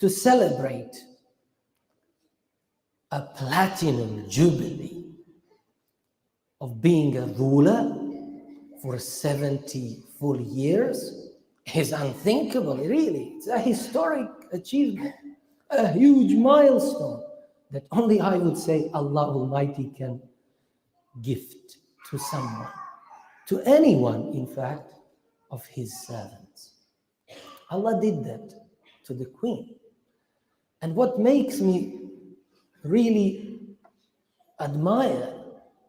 to celebrate a platinum jubilee of being a ruler for 70 full years is unthinkable, really. It's a historic achievement, a huge milestone that only I would say Allah Almighty can gift to someone, to anyone, in fact, of His servants. Allah did that to the Queen. And what makes me really admire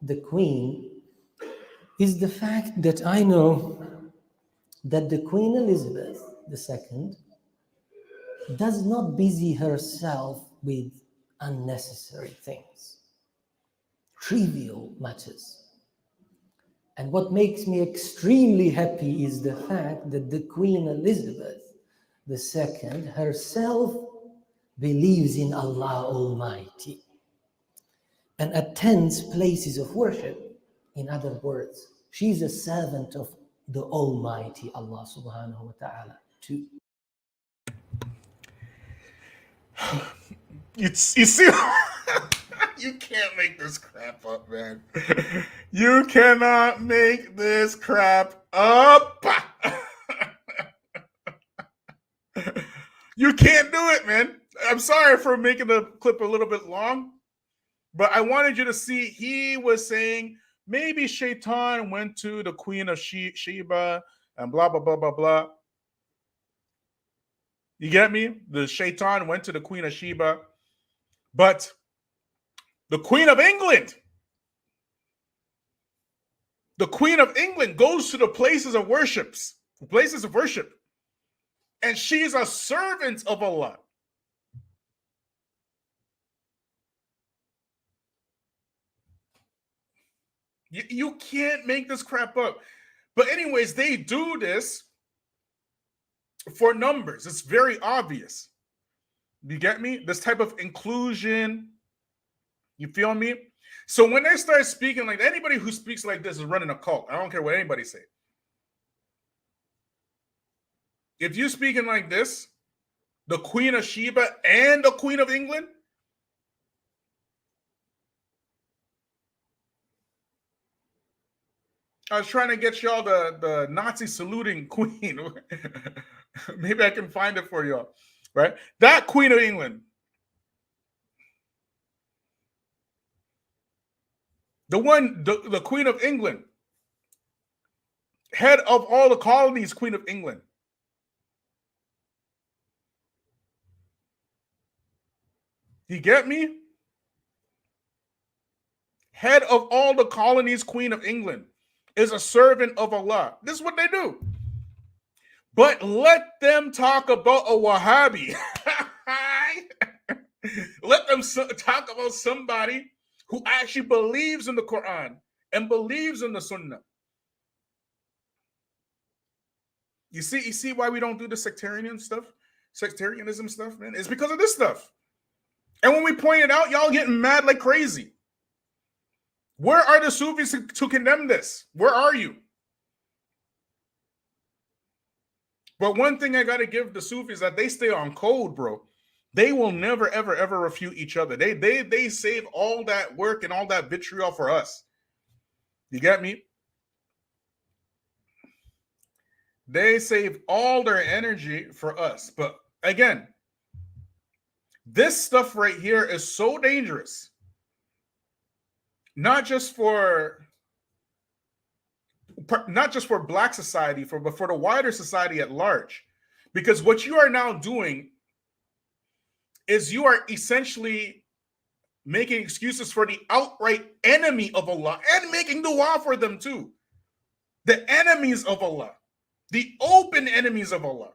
the Queen is the fact that I know that the Queen Elizabeth II does not busy herself with unnecessary things, trivial matters. And what makes me extremely happy is the fact that the Queen Elizabeth II herself believes in Allah Almighty and attends places of worship. In other words, she's a servant of the Almighty Allah subhanahu wa ta'ala too.
You see, you can't make this crap up, man. You cannot make this crap up. You can't do it, man. I'm sorry for making the clip a little bit long, but I wanted you to see, he was saying maybe Shaitan went to the Queen of Sheba and blah, blah, blah, blah, blah. You get me? The Shaitan went to the Queen of Sheba. But the Queen of England goes to the places of worship, and she's a servant of Allah. You can't make this crap up. But anyways, they do this for numbers. It's very obvious. You get me? This type of inclusion. You feel me? So when they start speaking like anybody who speaks like this is running a cult. I don't care what anybody say. If you're speaking like this, the Queen of Sheba and the Queen of England, I was trying to get y'all the Nazi saluting queen. Maybe I can find it for y'all, right? That Queen of England. The Queen of England. Head of all the colonies, Queen of England. You get me? Head of all the colonies, Queen of England, is a servant of Allah. This is what they do. But let them talk about a Wahhabi. Let them talk about somebody who actually believes in the Quran and believes in the Sunnah. You see why we don't do the sectarianism stuff, man? It's because of this stuff. And when we point it out, y'all getting mad like crazy. Where are the Sufis to condemn this? Where are you? But one thing I got to give the Sufis that they stay on code, bro. They will never, ever, ever refute each other. They save all that work and all that vitriol for us. You get me? They save all their energy for us. But again, this stuff right here is so dangerous. Not just for Black society, but for the wider society at large. Because what you are now doing is you are essentially making excuses for the outright enemy of Allah and making dua for them too. The enemies of Allah. The open enemies of Allah.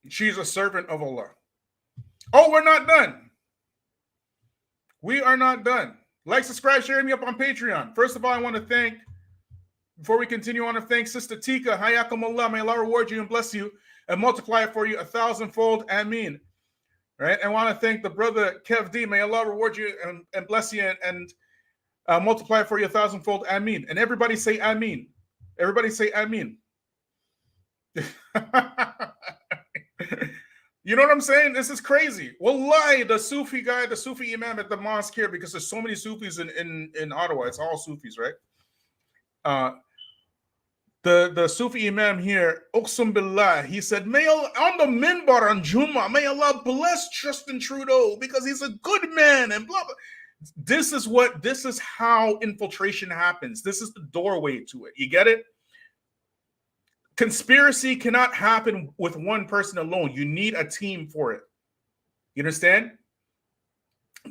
She's a servant of Allah. Oh, we're not done. We are not done. Like, subscribe, share me up on Patreon. First of all, I want to thank, before we continue, I want to thank Sister Tika. Hayakum Allah. May Allah reward you and bless you and multiply it for you 1,000-fold. Ameen. Right? I want to thank the brother Kev D. May Allah reward you and bless you and multiply it for you 1,000-fold. Ameen. And everybody say Ameen. Everybody say Ameen. You know what I'm saying? This is crazy. Wallahi, the Sufi guy, the Sufi imam at the mosque here, because there's so many Sufis in Ottawa. It's all Sufis, right? The Sufi imam here, Uqsum Billah, he said, may Allah, on the minbar on Jummah, may Allah bless Justin Trudeau because he's a good man and blah, blah. This is how infiltration happens. This is the doorway to it. You get it? Conspiracy cannot happen with one person alone. You need a team for it. You understand?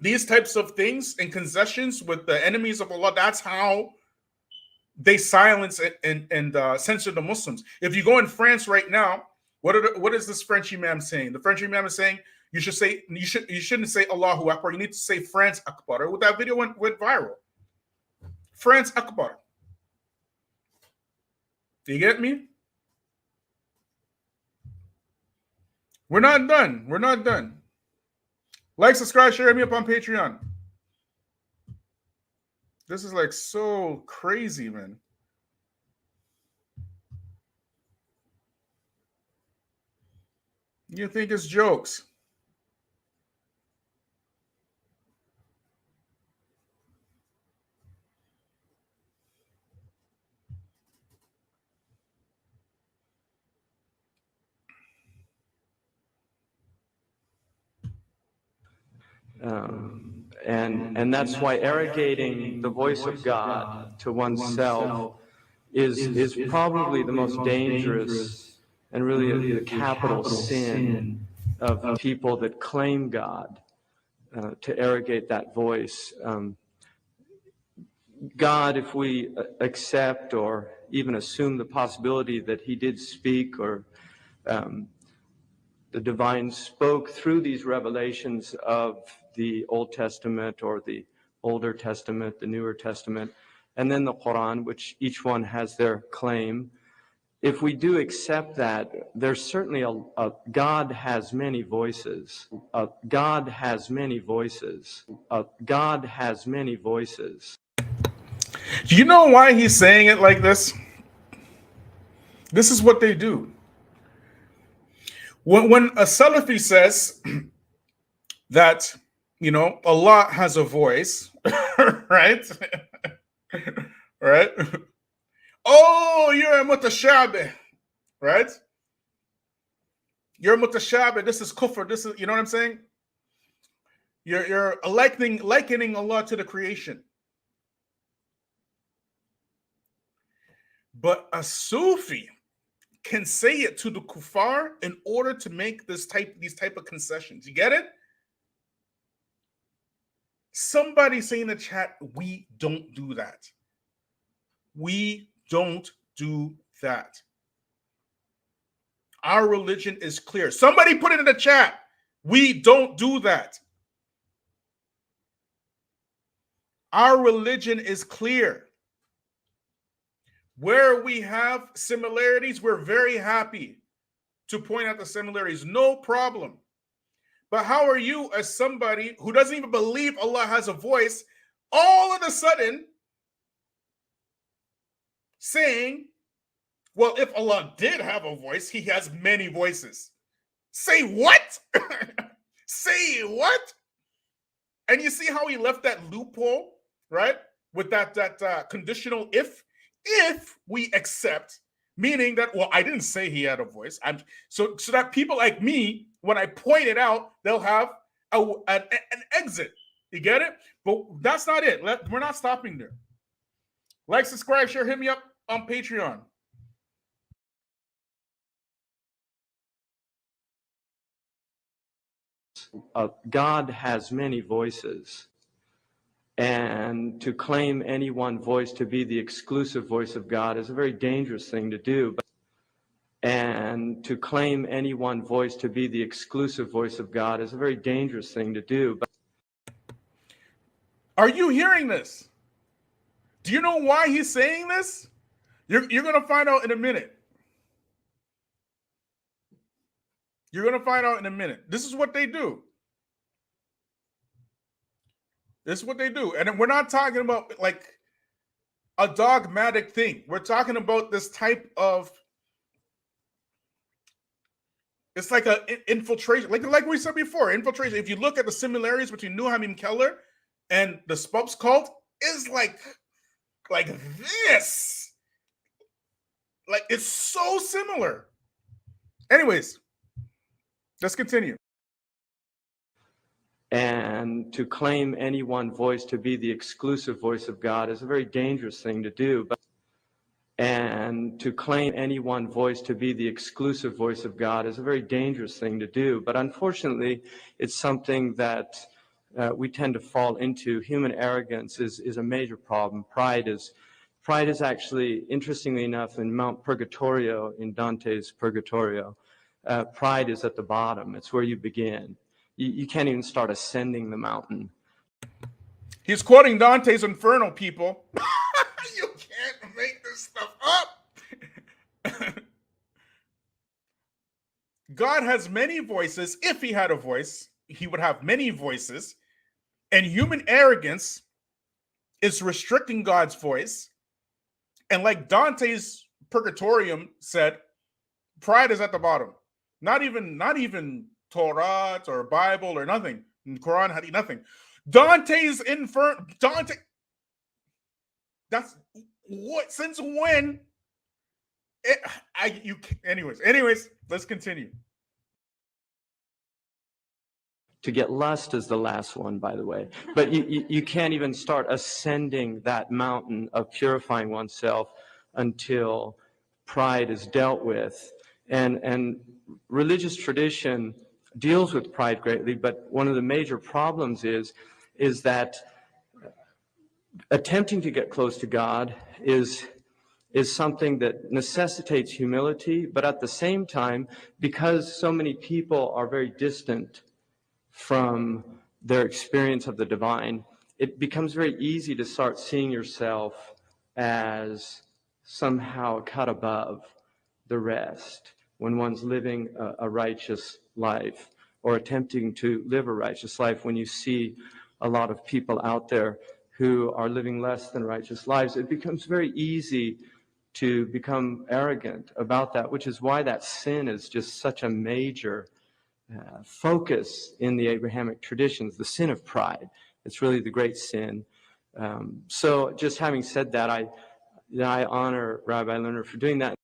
These types of things and concessions with the enemies of Allah, that's how they silence and censor the Muslims. If you go in France right now, what is this French imam saying? The French imam is saying you shouldn't say Allahu Akbar. You need to say France Akbar. That video went viral. France Akbar. Do you get me? We're not done. We're not done. Like, subscribe, share me up on Patreon. This is like so crazy, man. You think it's jokes?
And that's why arrogating the voice of God to oneself is probably the most dangerous and really the capital sin of people that claim God, to arrogate that voice. God, if we accept or even assume the possibility that he did speak or the divine spoke through these revelations of the Old Testament or the Older Testament, the Newer Testament, and then the Quran, which each one has their claim. If we do accept that, there's certainly a God has many voices. God has many voices. God has many voices.
Do you know why he's saying it like this? This is what they do. When a Salafi says that, you know, Allah has a voice, right? Right? Oh, you're a mutashabih, right? You're a mutashabih. This is kufr. This is, you know what I'm saying? You're likening Allah to the creation. But a Sufi can say it to the kuffar in order to make these type of concessions. You get it? Somebody say in the chat, we don't do that. We don't do that. Our religion is clear. Somebody put it in the chat. We don't do that. Our religion is clear. Where we have similarities, we're very happy to point out the similarities. No problem. But how are you, as somebody who doesn't even believe Allah has a voice, all of a sudden saying, well, if Allah did have a voice, he has many voices. Say what? Say what? And you see how he left that loophole, right? With that conditional if we accept, meaning that, well, I didn't say he had a voice. So that people like me, when I point it out, they'll have an exit. You get it? But that's not it. We're not stopping there. Like, subscribe, share, hit me up on Patreon.
God has many voices. And to claim any one voice to be the exclusive voice of God is a very dangerous thing to do. And to claim any one voice to be the exclusive voice of God is a very dangerous thing to do.
Are you hearing this? Do you know why he's saying this? You're going to find out in a minute. You're going to find out in a minute. This is what they do. This is what they do. And we're not talking about like a dogmatic thing. We're talking about this type of, it's like an infiltration. Like we said before, infiltration. If you look at the similarities between Mim Keller and the Spubs cult, is like this. Like, it's so similar. Anyways, let's continue.
And to claim any one voice to be the exclusive voice of God is a very dangerous thing to do. And to claim any one voice to be the exclusive voice of God is a very dangerous thing to do. But unfortunately, it's something that we tend to fall into. Human arrogance is a major problem. Pride is actually, interestingly enough, in Mount Purgatorio, in Dante's Purgatorio, pride is at the bottom. It's where you begin. You can't even start ascending the mountain.
He's quoting Dante's Inferno, people. You can't make this stuff up. God has many voices. If he had a voice, he would have many voices. And human arrogance is restricting God's voice. And like Dante's Purgatorium said, pride is at the bottom. Not even Torah or Bible or nothing. Quran had nothing. Dante's Inferno. Dante. That's what? Since when? Anyways, let's continue.
To get lust is the last one, by the way. But you can't even start ascending that mountain of purifying oneself until pride is dealt with. And religious tradition deals with pride greatly, but one of the major problems is that attempting to get close to God is is something that necessitates humility, but at the same time, because so many people are very distant from their experience of the divine, it becomes very easy to start seeing yourself as somehow cut above the rest when one's living a righteous life or attempting to live a righteous life. When you see a lot of people out there who are living less than righteous lives, it becomes very easy to become arrogant about that, which is why that sin is just such a major focus in the Abrahamic traditions, the sin of pride. It's really the great sin. So just having said that, I honor Rabbi Lerner for doing that.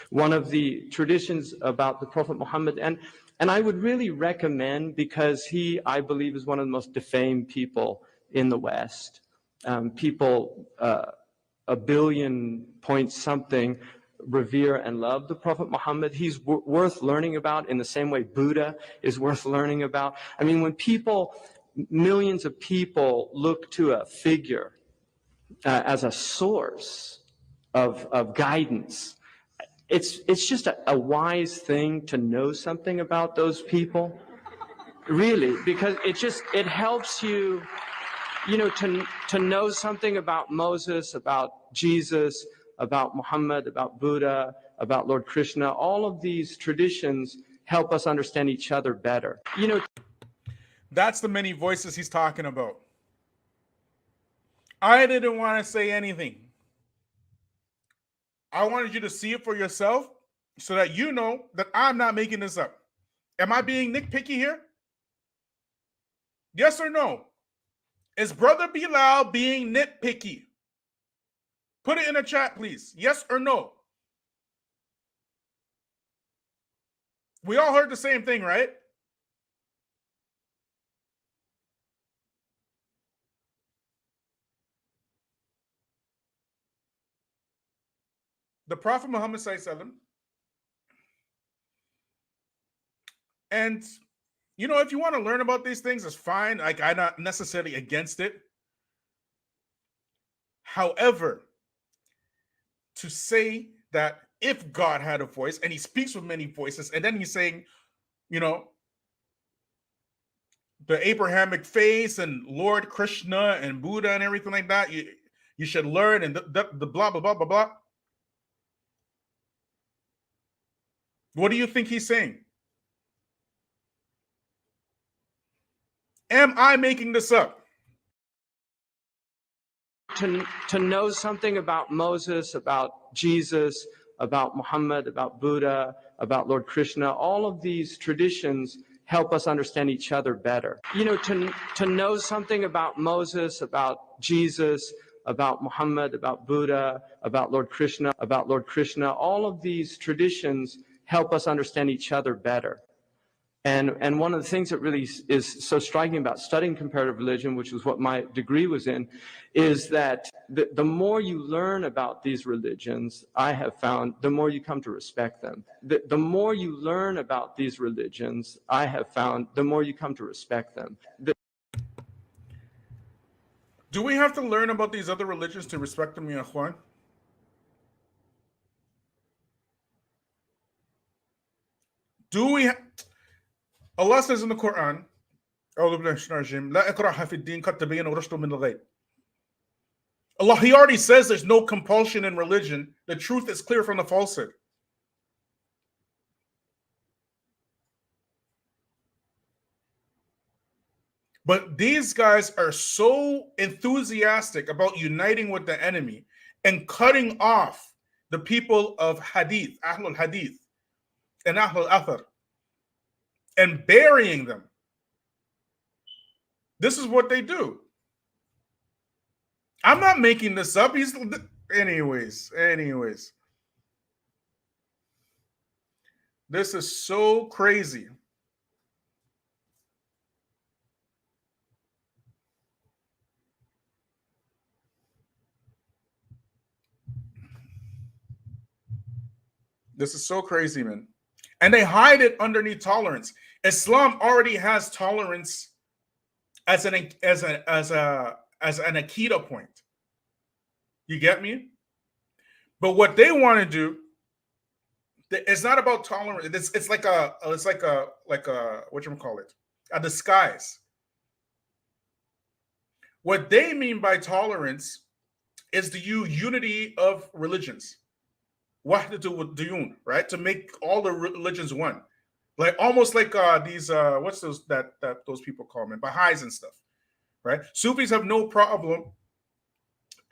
One of the traditions about the Prophet Muhammad, and I would really recommend, because he, I believe, is one of the most defamed people in the West. People, a billion point something, revere and love the Prophet Muhammad. He's worth learning about in the same way Buddha is worth learning about. I mean, when people, millions of people, look to a figure as a source of guidance, it's just a wise thing to know something about those people, really, because it helps you, to know something about Moses, about Jesus, about Muhammad, about Buddha, about Lord Krishna. All of these traditions help us understand each other better.
That's the many voices he's talking about. I didn't want to say anything. I wanted you to see it for yourself so that you know that I'm not making this up. Am I being nitpicky here? Yes or no? Is Brother Bilal being nitpicky? Put it in the chat, please. Yes or no? We all heard the same thing, right? The Prophet Muhammad sallallahu, and if you want to learn about these things, it's fine. Like, I'm not necessarily against it. However, to say that if God had a voice and he speaks with many voices, and then he's saying, the Abrahamic faith and Lord Krishna and Buddha and everything like that, you should learn, and the blah, blah, blah, blah, blah. What do you think he's saying? Am I making this up?
To know something about Moses, about Jesus, about Muhammad, about Buddha, about Lord Krishna, all of these traditions help us understand each other better. To know something about Moses, about Jesus, about Muhammad, about Buddha, about Lord Krishna, all of these traditions help us understand each other better. And one of the things that really is so striking about studying comparative religion, which is what my degree was in, is that the more you learn about these religions, I have found, the more you come to respect them. The more you learn about these religions, I have found, the more you come to respect them.
Do we have to learn about these other religions to respect them, ya Ikhwan? Do we Allah says in the Quran, Allah, he already says there's no compulsion in religion. The truth is clear from the falsehood. But these guys are so enthusiastic about uniting with the enemy and cutting off the people of Hadith, Ahlul Hadith, and Ahlul Athar, and burying them. This is what they do. I'm not making this up. Anyways. This is so crazy. This is so crazy, man. And they hide it underneath tolerance. Islam already has tolerance as an Akita point. You get me? But what they want to do, it's not about tolerance. It's like a what you call it, a disguise. What they mean by tolerance is the unity of religions. Wahdatu, right? To make all the religions one. Like almost like these what's those that those people call them, Baha'is and stuff, right? Sufis have no problem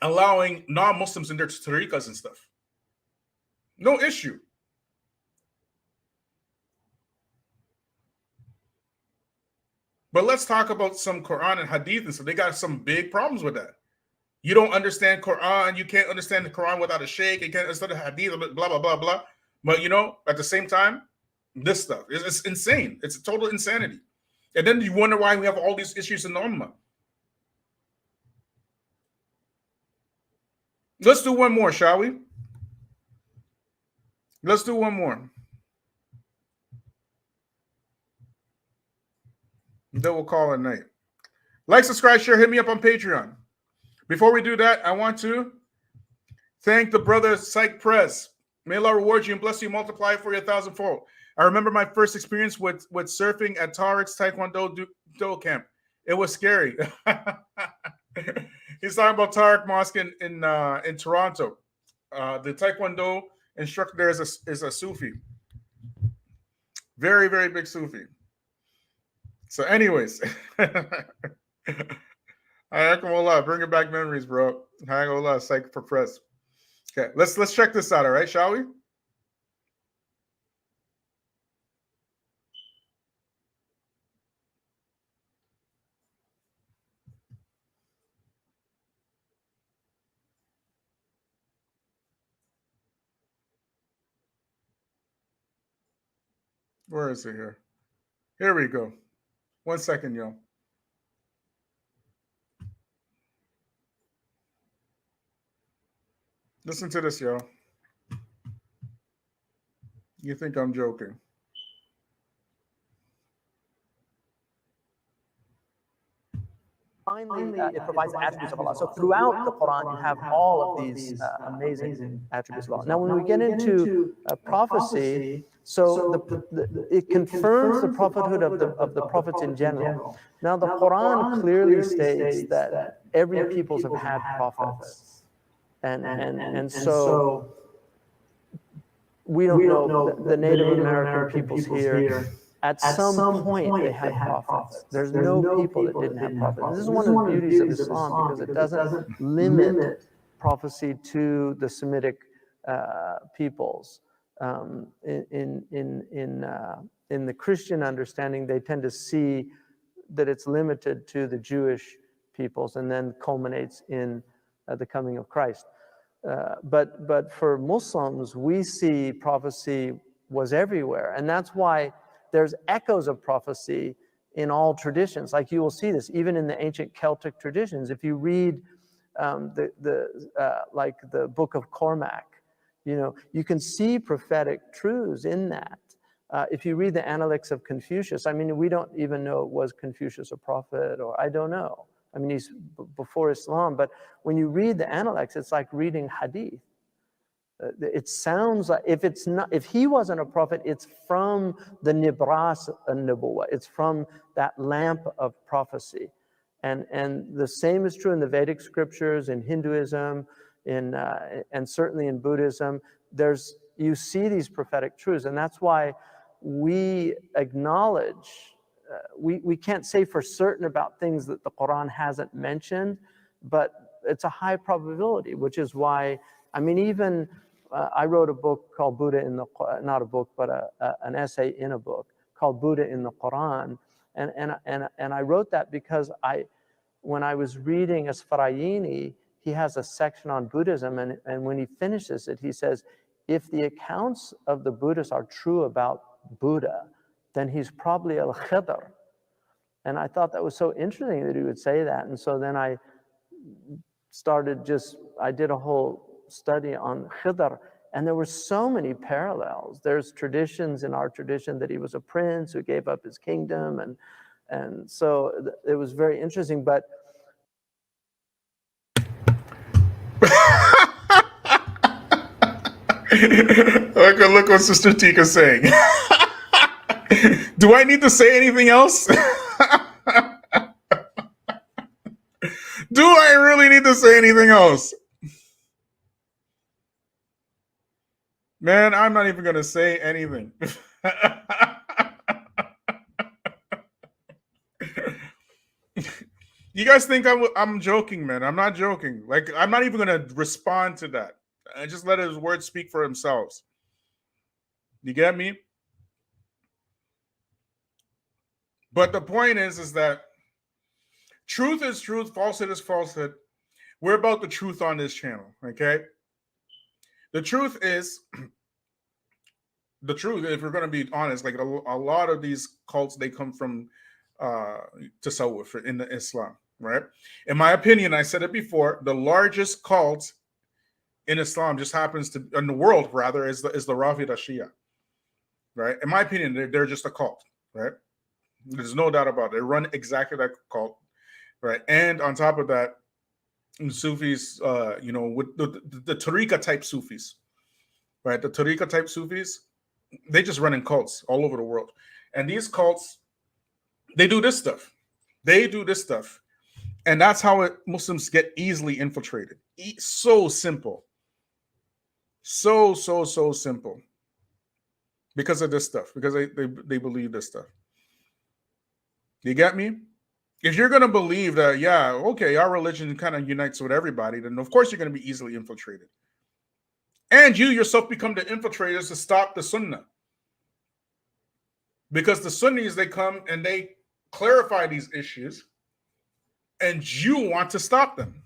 allowing non-Muslims in their tariqas and stuff. No issue. But let's talk about some Quran and Hadith and stuff. They got some big problems with that. You don't understand Quran. You can't understand the Quran without a sheikh. You can't understand the Hadith, blah, blah, blah, blah. But, you know, at the same time, this stuff is insane. It's a total insanity. And then you wonder why we have all these issues in the Ummah. Let's do one more, shall we? Let's do one more. Then we'll call it a night. Like, subscribe, share, hit me up on Patreon. Before we do that, I want to thank the brother Psych Press. May Allah reward you and bless you, multiply for you 1,000-fold. I remember my first experience with surfing at Tariq's Taekwondo camp. It was scary. He's talking about Tariq Mosque in Toronto. The Taekwondo instructor there is a Sufi. Very, very big Sufi. So anyways, bringing back memories, bro. Psych for press. Okay, let's check this out, all right, shall we? Where is it here? Here we go. 1 second, y'all. Listen to this, y'all. You think I'm joking?
Finally, it provides attributes of Allah. So throughout the Quran, you have all of these amazing attributes of Allah. Now, when we get into prophecy, so it confirms the prophethood of the prophets in general. Now, the Quran clearly states that every peoples have had prophets, and so we don't know the Native American peoples here. At some point, they had prophets. There's no people that didn't have prophets. This is one of the beauties of Islam because it doesn't limit prophecy to the Semitic peoples. In the Christian understanding, they tend to see that it's limited to the Jewish peoples and then culminates in the coming of Christ. But for Muslims, we see prophecy was everywhere, and that's why there's echoes of prophecy in all traditions. Like you will see this even in the ancient Celtic traditions. If you read like the Book of Cormac, you know, you can see prophetic truths in that. If you read the Analects of Confucius, I mean, we don't even know, was Confucius a prophet, or I don't know. I mean, he's before Islam, but when you read the Analects, it's like reading Hadith. It sounds like if he wasn't a prophet, it's from the Nibras an-Nubuwah. It's from that lamp of prophecy. And the same is true in the Vedic scriptures, in Hinduism, and certainly in Buddhism. You see these prophetic truths, and that's why we acknowledge, we can't say for certain about things that the Quran hasn't mentioned, but it's a high probability, which is why, I mean, even I wrote a book called Buddha in the, not a book, but an essay in a book called Buddha in the Quran. And I wrote that because when I was reading Asfarayini, he has a section on Buddhism, and when he finishes it, he says, if the accounts of the Buddhists are true about Buddha, then he's probably al-Khidr. And I thought that was so interesting that he would say that. And so then I did a whole study on Khidr, and there were so many parallels. There's traditions in our tradition that he was a prince who gave up his kingdom, and And so it was very interesting. But
Look what Sister Tika's saying. Do I need to say anything else? Do I really need to say anything else? Man, I'm not even going to say anything. You guys think I'm joking, man. I'm not joking. Like, I'm not even going to respond to that. I just let his words speak for themselves. You get me? But the point is that truth is truth, falsehood is falsehood. We're about the truth on this channel, okay? The truth is, if we're going to be honest, like a lot of these cults, they come from Tasawwuf in the Islam, right? In my opinion, I said it before, the largest cult in Islam just happens to, in the world rather, is the Rafida Shia, right? In my opinion, they're just a cult, right? There's no doubt about it. They run exactly like a cult, right? And on top of that, Sufis, with the Tariqa type Sufis, right? The Tariqa type Sufis, they just run in cults all over the world. And these cults, they do this stuff. And that's how Muslims get easily infiltrated. So simple. So simple. Because of this stuff. Because they believe this stuff. You get me? If you're going to believe that, yeah, okay, our religion kind of unites with everybody, then of course you're going to be easily infiltrated. And you yourself become the infiltrators to stop the Sunnah. Because the Sunnis, they come and they clarify these issues, and you want to stop them.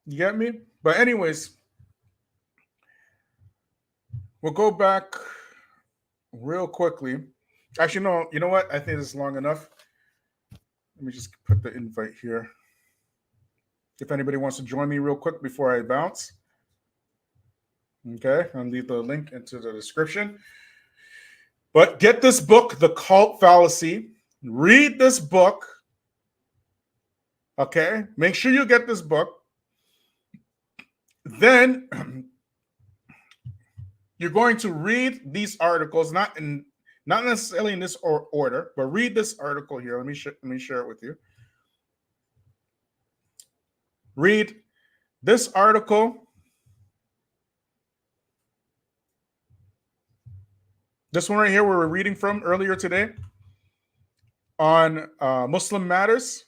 You get me? But anyways, we'll go back real quickly. Actually, no, you know what? I think this is long enough. Let me just put the invite here. If anybody wants to join me real quick before I bounce. Okay, I'll leave the link into the description. But get this book, The Cult Fallacy. Read this book. Okay, make sure you get this book. Then you're going to read these articles, not necessarily in this order, but read this article here. Let me share it with you. Read this article. This one right here, where we're reading from earlier today on Muslim Matters,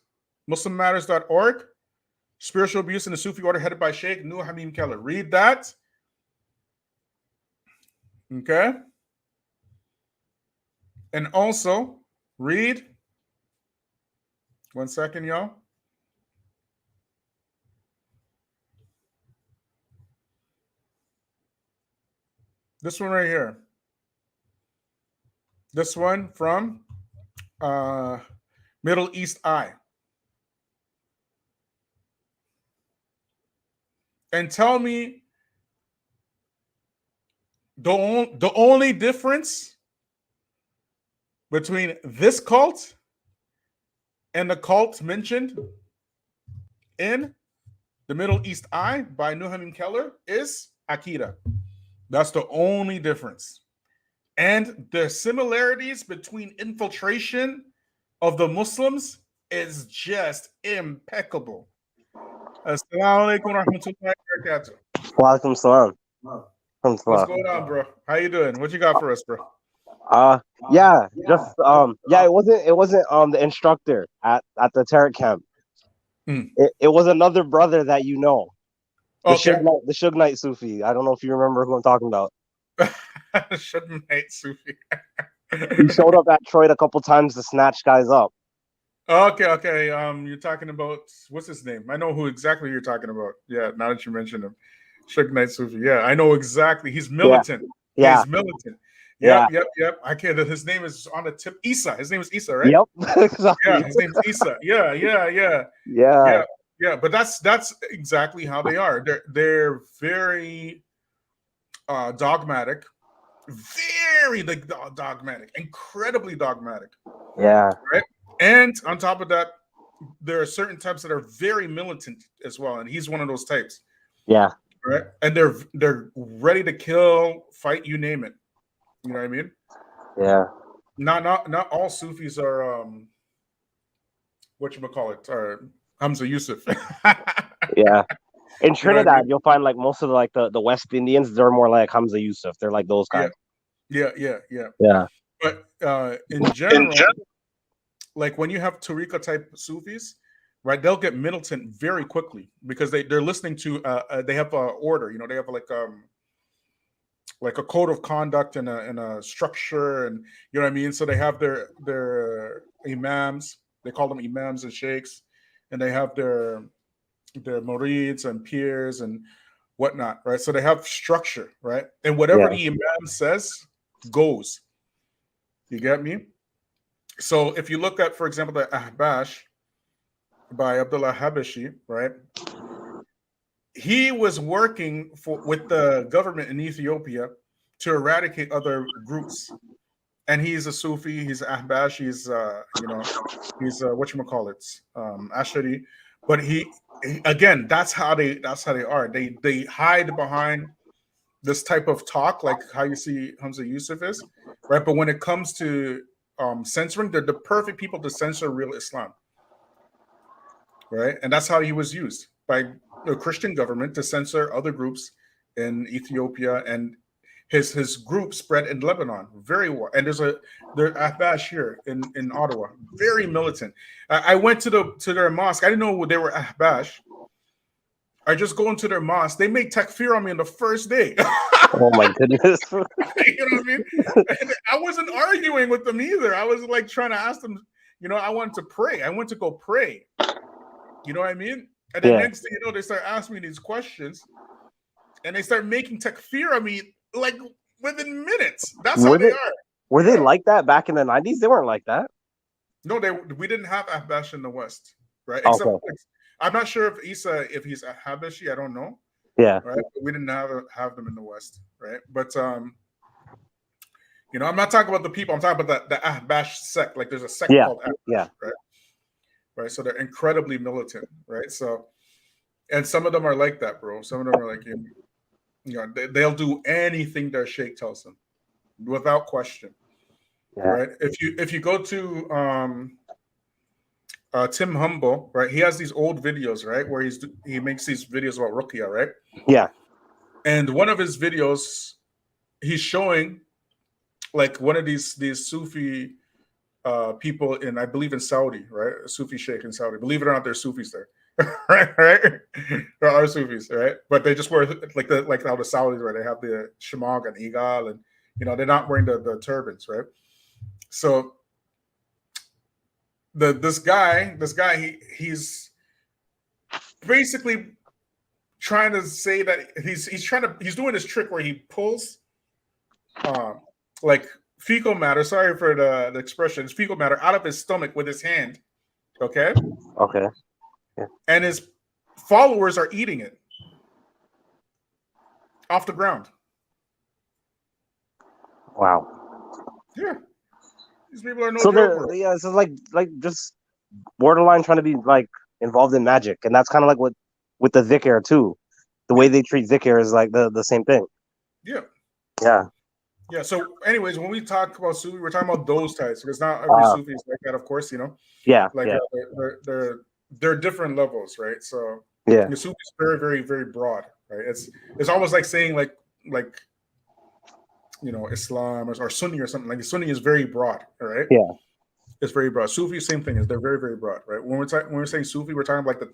muslimmatters.org, spiritual abuse in the Sufi order headed by Sheikh Mim Keller. Read that. Okay. And also read, one second, y'all. This one right here. This one from Middle East Eye. And tell me the only difference between this cult and the cult mentioned in the Middle East Eye by Mim Keller is Akida. That's the only difference. And the similarities between infiltration of the Muslims is just impeccable. Assalamu alaikum wa rahmatullahi wa barakatuh.
Wa alaikum salam.
What's going on, bro? How you doing? What you got for us, bro?
Yeah, it wasn't the instructor at the Tarot camp. It was another brother that you know. The Suge Knight Sufi. I don't know if you remember who I'm talking about.
Suge Knight Sufi.
He showed up at Troy a couple times to snatch guys up.
Okay. You're talking about, what's his name? I know who exactly you're talking about. Yeah, now that you mentioned him. Suge Knight Sufi. Yeah, I know exactly. He's militant.
Yeah.
He's militant. Yep. I can't. His name is on the tip. Isa. His name is Isa, right?
Yep. Exactly.
Yeah, his name is Isa. Yeah. But that's exactly how they are. They're very dogmatic. very like dogmatic, incredibly dogmatic.
Yeah.
Right. And on top of that, there are certain types that are very militant as well, and he's one of those types.
Yeah.
Right. And they're ready to kill, fight, you name it. You know what I mean?
Yeah.
Not all Sufis are whatchamacallit, are Hamza Yusuf.
Yeah. In Trinidad,
you know I mean?
you'll find like most of the West Indians, they're more like Hamza Yusuf. They're like those guys.
Yeah.
Yeah.
But in general, like when you have Tariqa type Sufis, right, they'll get militant very quickly because they're listening to they have a order, you know, they have like a code of conduct and a structure, and you know what I mean. So they have their imams, they call them imams and sheikhs, and they have their murids and peers and whatnot, right? So they have structure, right? And whatever the imam says goes. You get me? So if you look at, for example, the Ahbash by Abdullah Habashi, right? He was working with the government in Ethiopia to eradicate other groups. And he's a Sufi, he's Ahbash, he's he's whatchamacallit, Ashari. But he again, that's how they are. They hide behind this type of talk, like how you see Hamza Yusuf is, right? But when it comes to censoring, they're the perfect people to censor real Islam, right? And that's how he was used by the Christian government to censor other groups in Ethiopia, and his group spread in Lebanon very well. And there's Ahbash here in Ottawa, very militant. I went to their mosque. I didn't know they were Ahbash. I just go into their mosque. They make takfir on me on the first day.
Oh my goodness.
You know what I mean? And I wasn't arguing with them either. I was like trying to ask them, you know, I wanted to pray. I went to go pray. You know what I mean? And the next thing you know, they start asking me these questions, and they start making takfir on me like within minutes. That's how they are.
Were they like that back in the 90s? They weren't like that.
No, we didn't have Ahbash in the West, right?
Okay.
Except I'm not sure if he's a Habashi, I don't know.
Yeah.
Right. But we didn't have them in the West, right? But you know, I'm not talking about the people. I'm talking about the Ahbash sect. Like there's a sect called Ahbash, right? Right. So they're incredibly militant, right? So, and some of them are like that, bro. Some of them are like, you know, they'll do anything their sheikh tells them, without question. Yeah. Right. If you go to Tim Humble, right? He has these old videos, right, where he makes these videos about Ruqya, right?
Yeah.
And one of his videos, he's showing like one of these Sufi people in, I believe in Saudi, right? A Sufi sheikh in Saudi. Believe it or not, there's Sufis there. right? There are Sufis, right? But they just wear like how the Saudis, right? They have the shamag and igal, and you know, they're not wearing the turbans, right? So this guy, he's basically trying to say that he's doing this trick where he pulls like fecal matter, sorry for the expression, fecal matter out of his stomach with his hand. Okay.
Yeah.
And his followers are eating it off the ground.
Wow.
Yeah. These people are no
joke. Yeah, so like just borderline trying to be like involved in magic, and that's kind of like what with the dhikr too. The way they treat dhikr is like the same thing.
Yeah.
Yeah.
Yeah. So, anyways, when we talk about Sufi, we're talking about those types, because not every Sufi is like that, of course, you know.
Yeah.
Like they're different levels, right? So
yeah,
the Sufi is very, very, very broad, right? It's almost like saying like you know, Islam or Sunni or something. Like Sunni is very broad, all right?
Yeah.
It's very broad. Sufi, same thing. They're very, very broad, right? When we're saying Sufi, we're talking about like the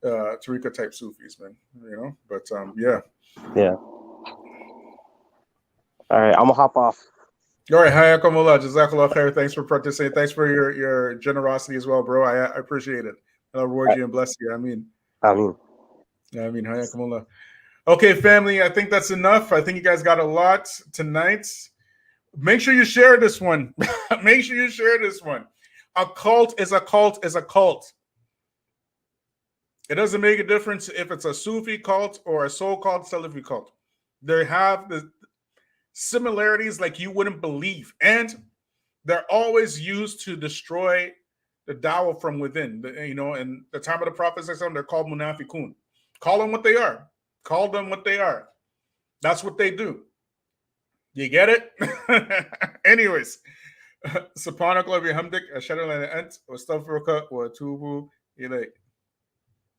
Tariqa type Sufis, man. You know, but yeah.
Yeah. All right, I'm gonna hop off.
All right, hayakumullah, jazakallah khair. Thanks for participating. Thanks for your generosity as well, bro. I appreciate it. I'll reward you and bless you. I mean, hayakumullah. Okay, family, I think that's enough. I think you guys got a lot tonight. Make sure you share this one. Make sure you share this one. A cult is a cult is a cult. It doesn't make a difference if it's a Sufi cult or a so-called Salafi cult. They have the similarities like you wouldn't believe. And they're always used to destroy the dawah from within. In the time of the Prophet, they're called munafiqun. Call them what they are. Call them what they are. That's what they do. You get it? Anyways, subhanallah wa bihamdik, ashhadu an la ilaha illa anta, astaghfiruka wa atubu ilayk.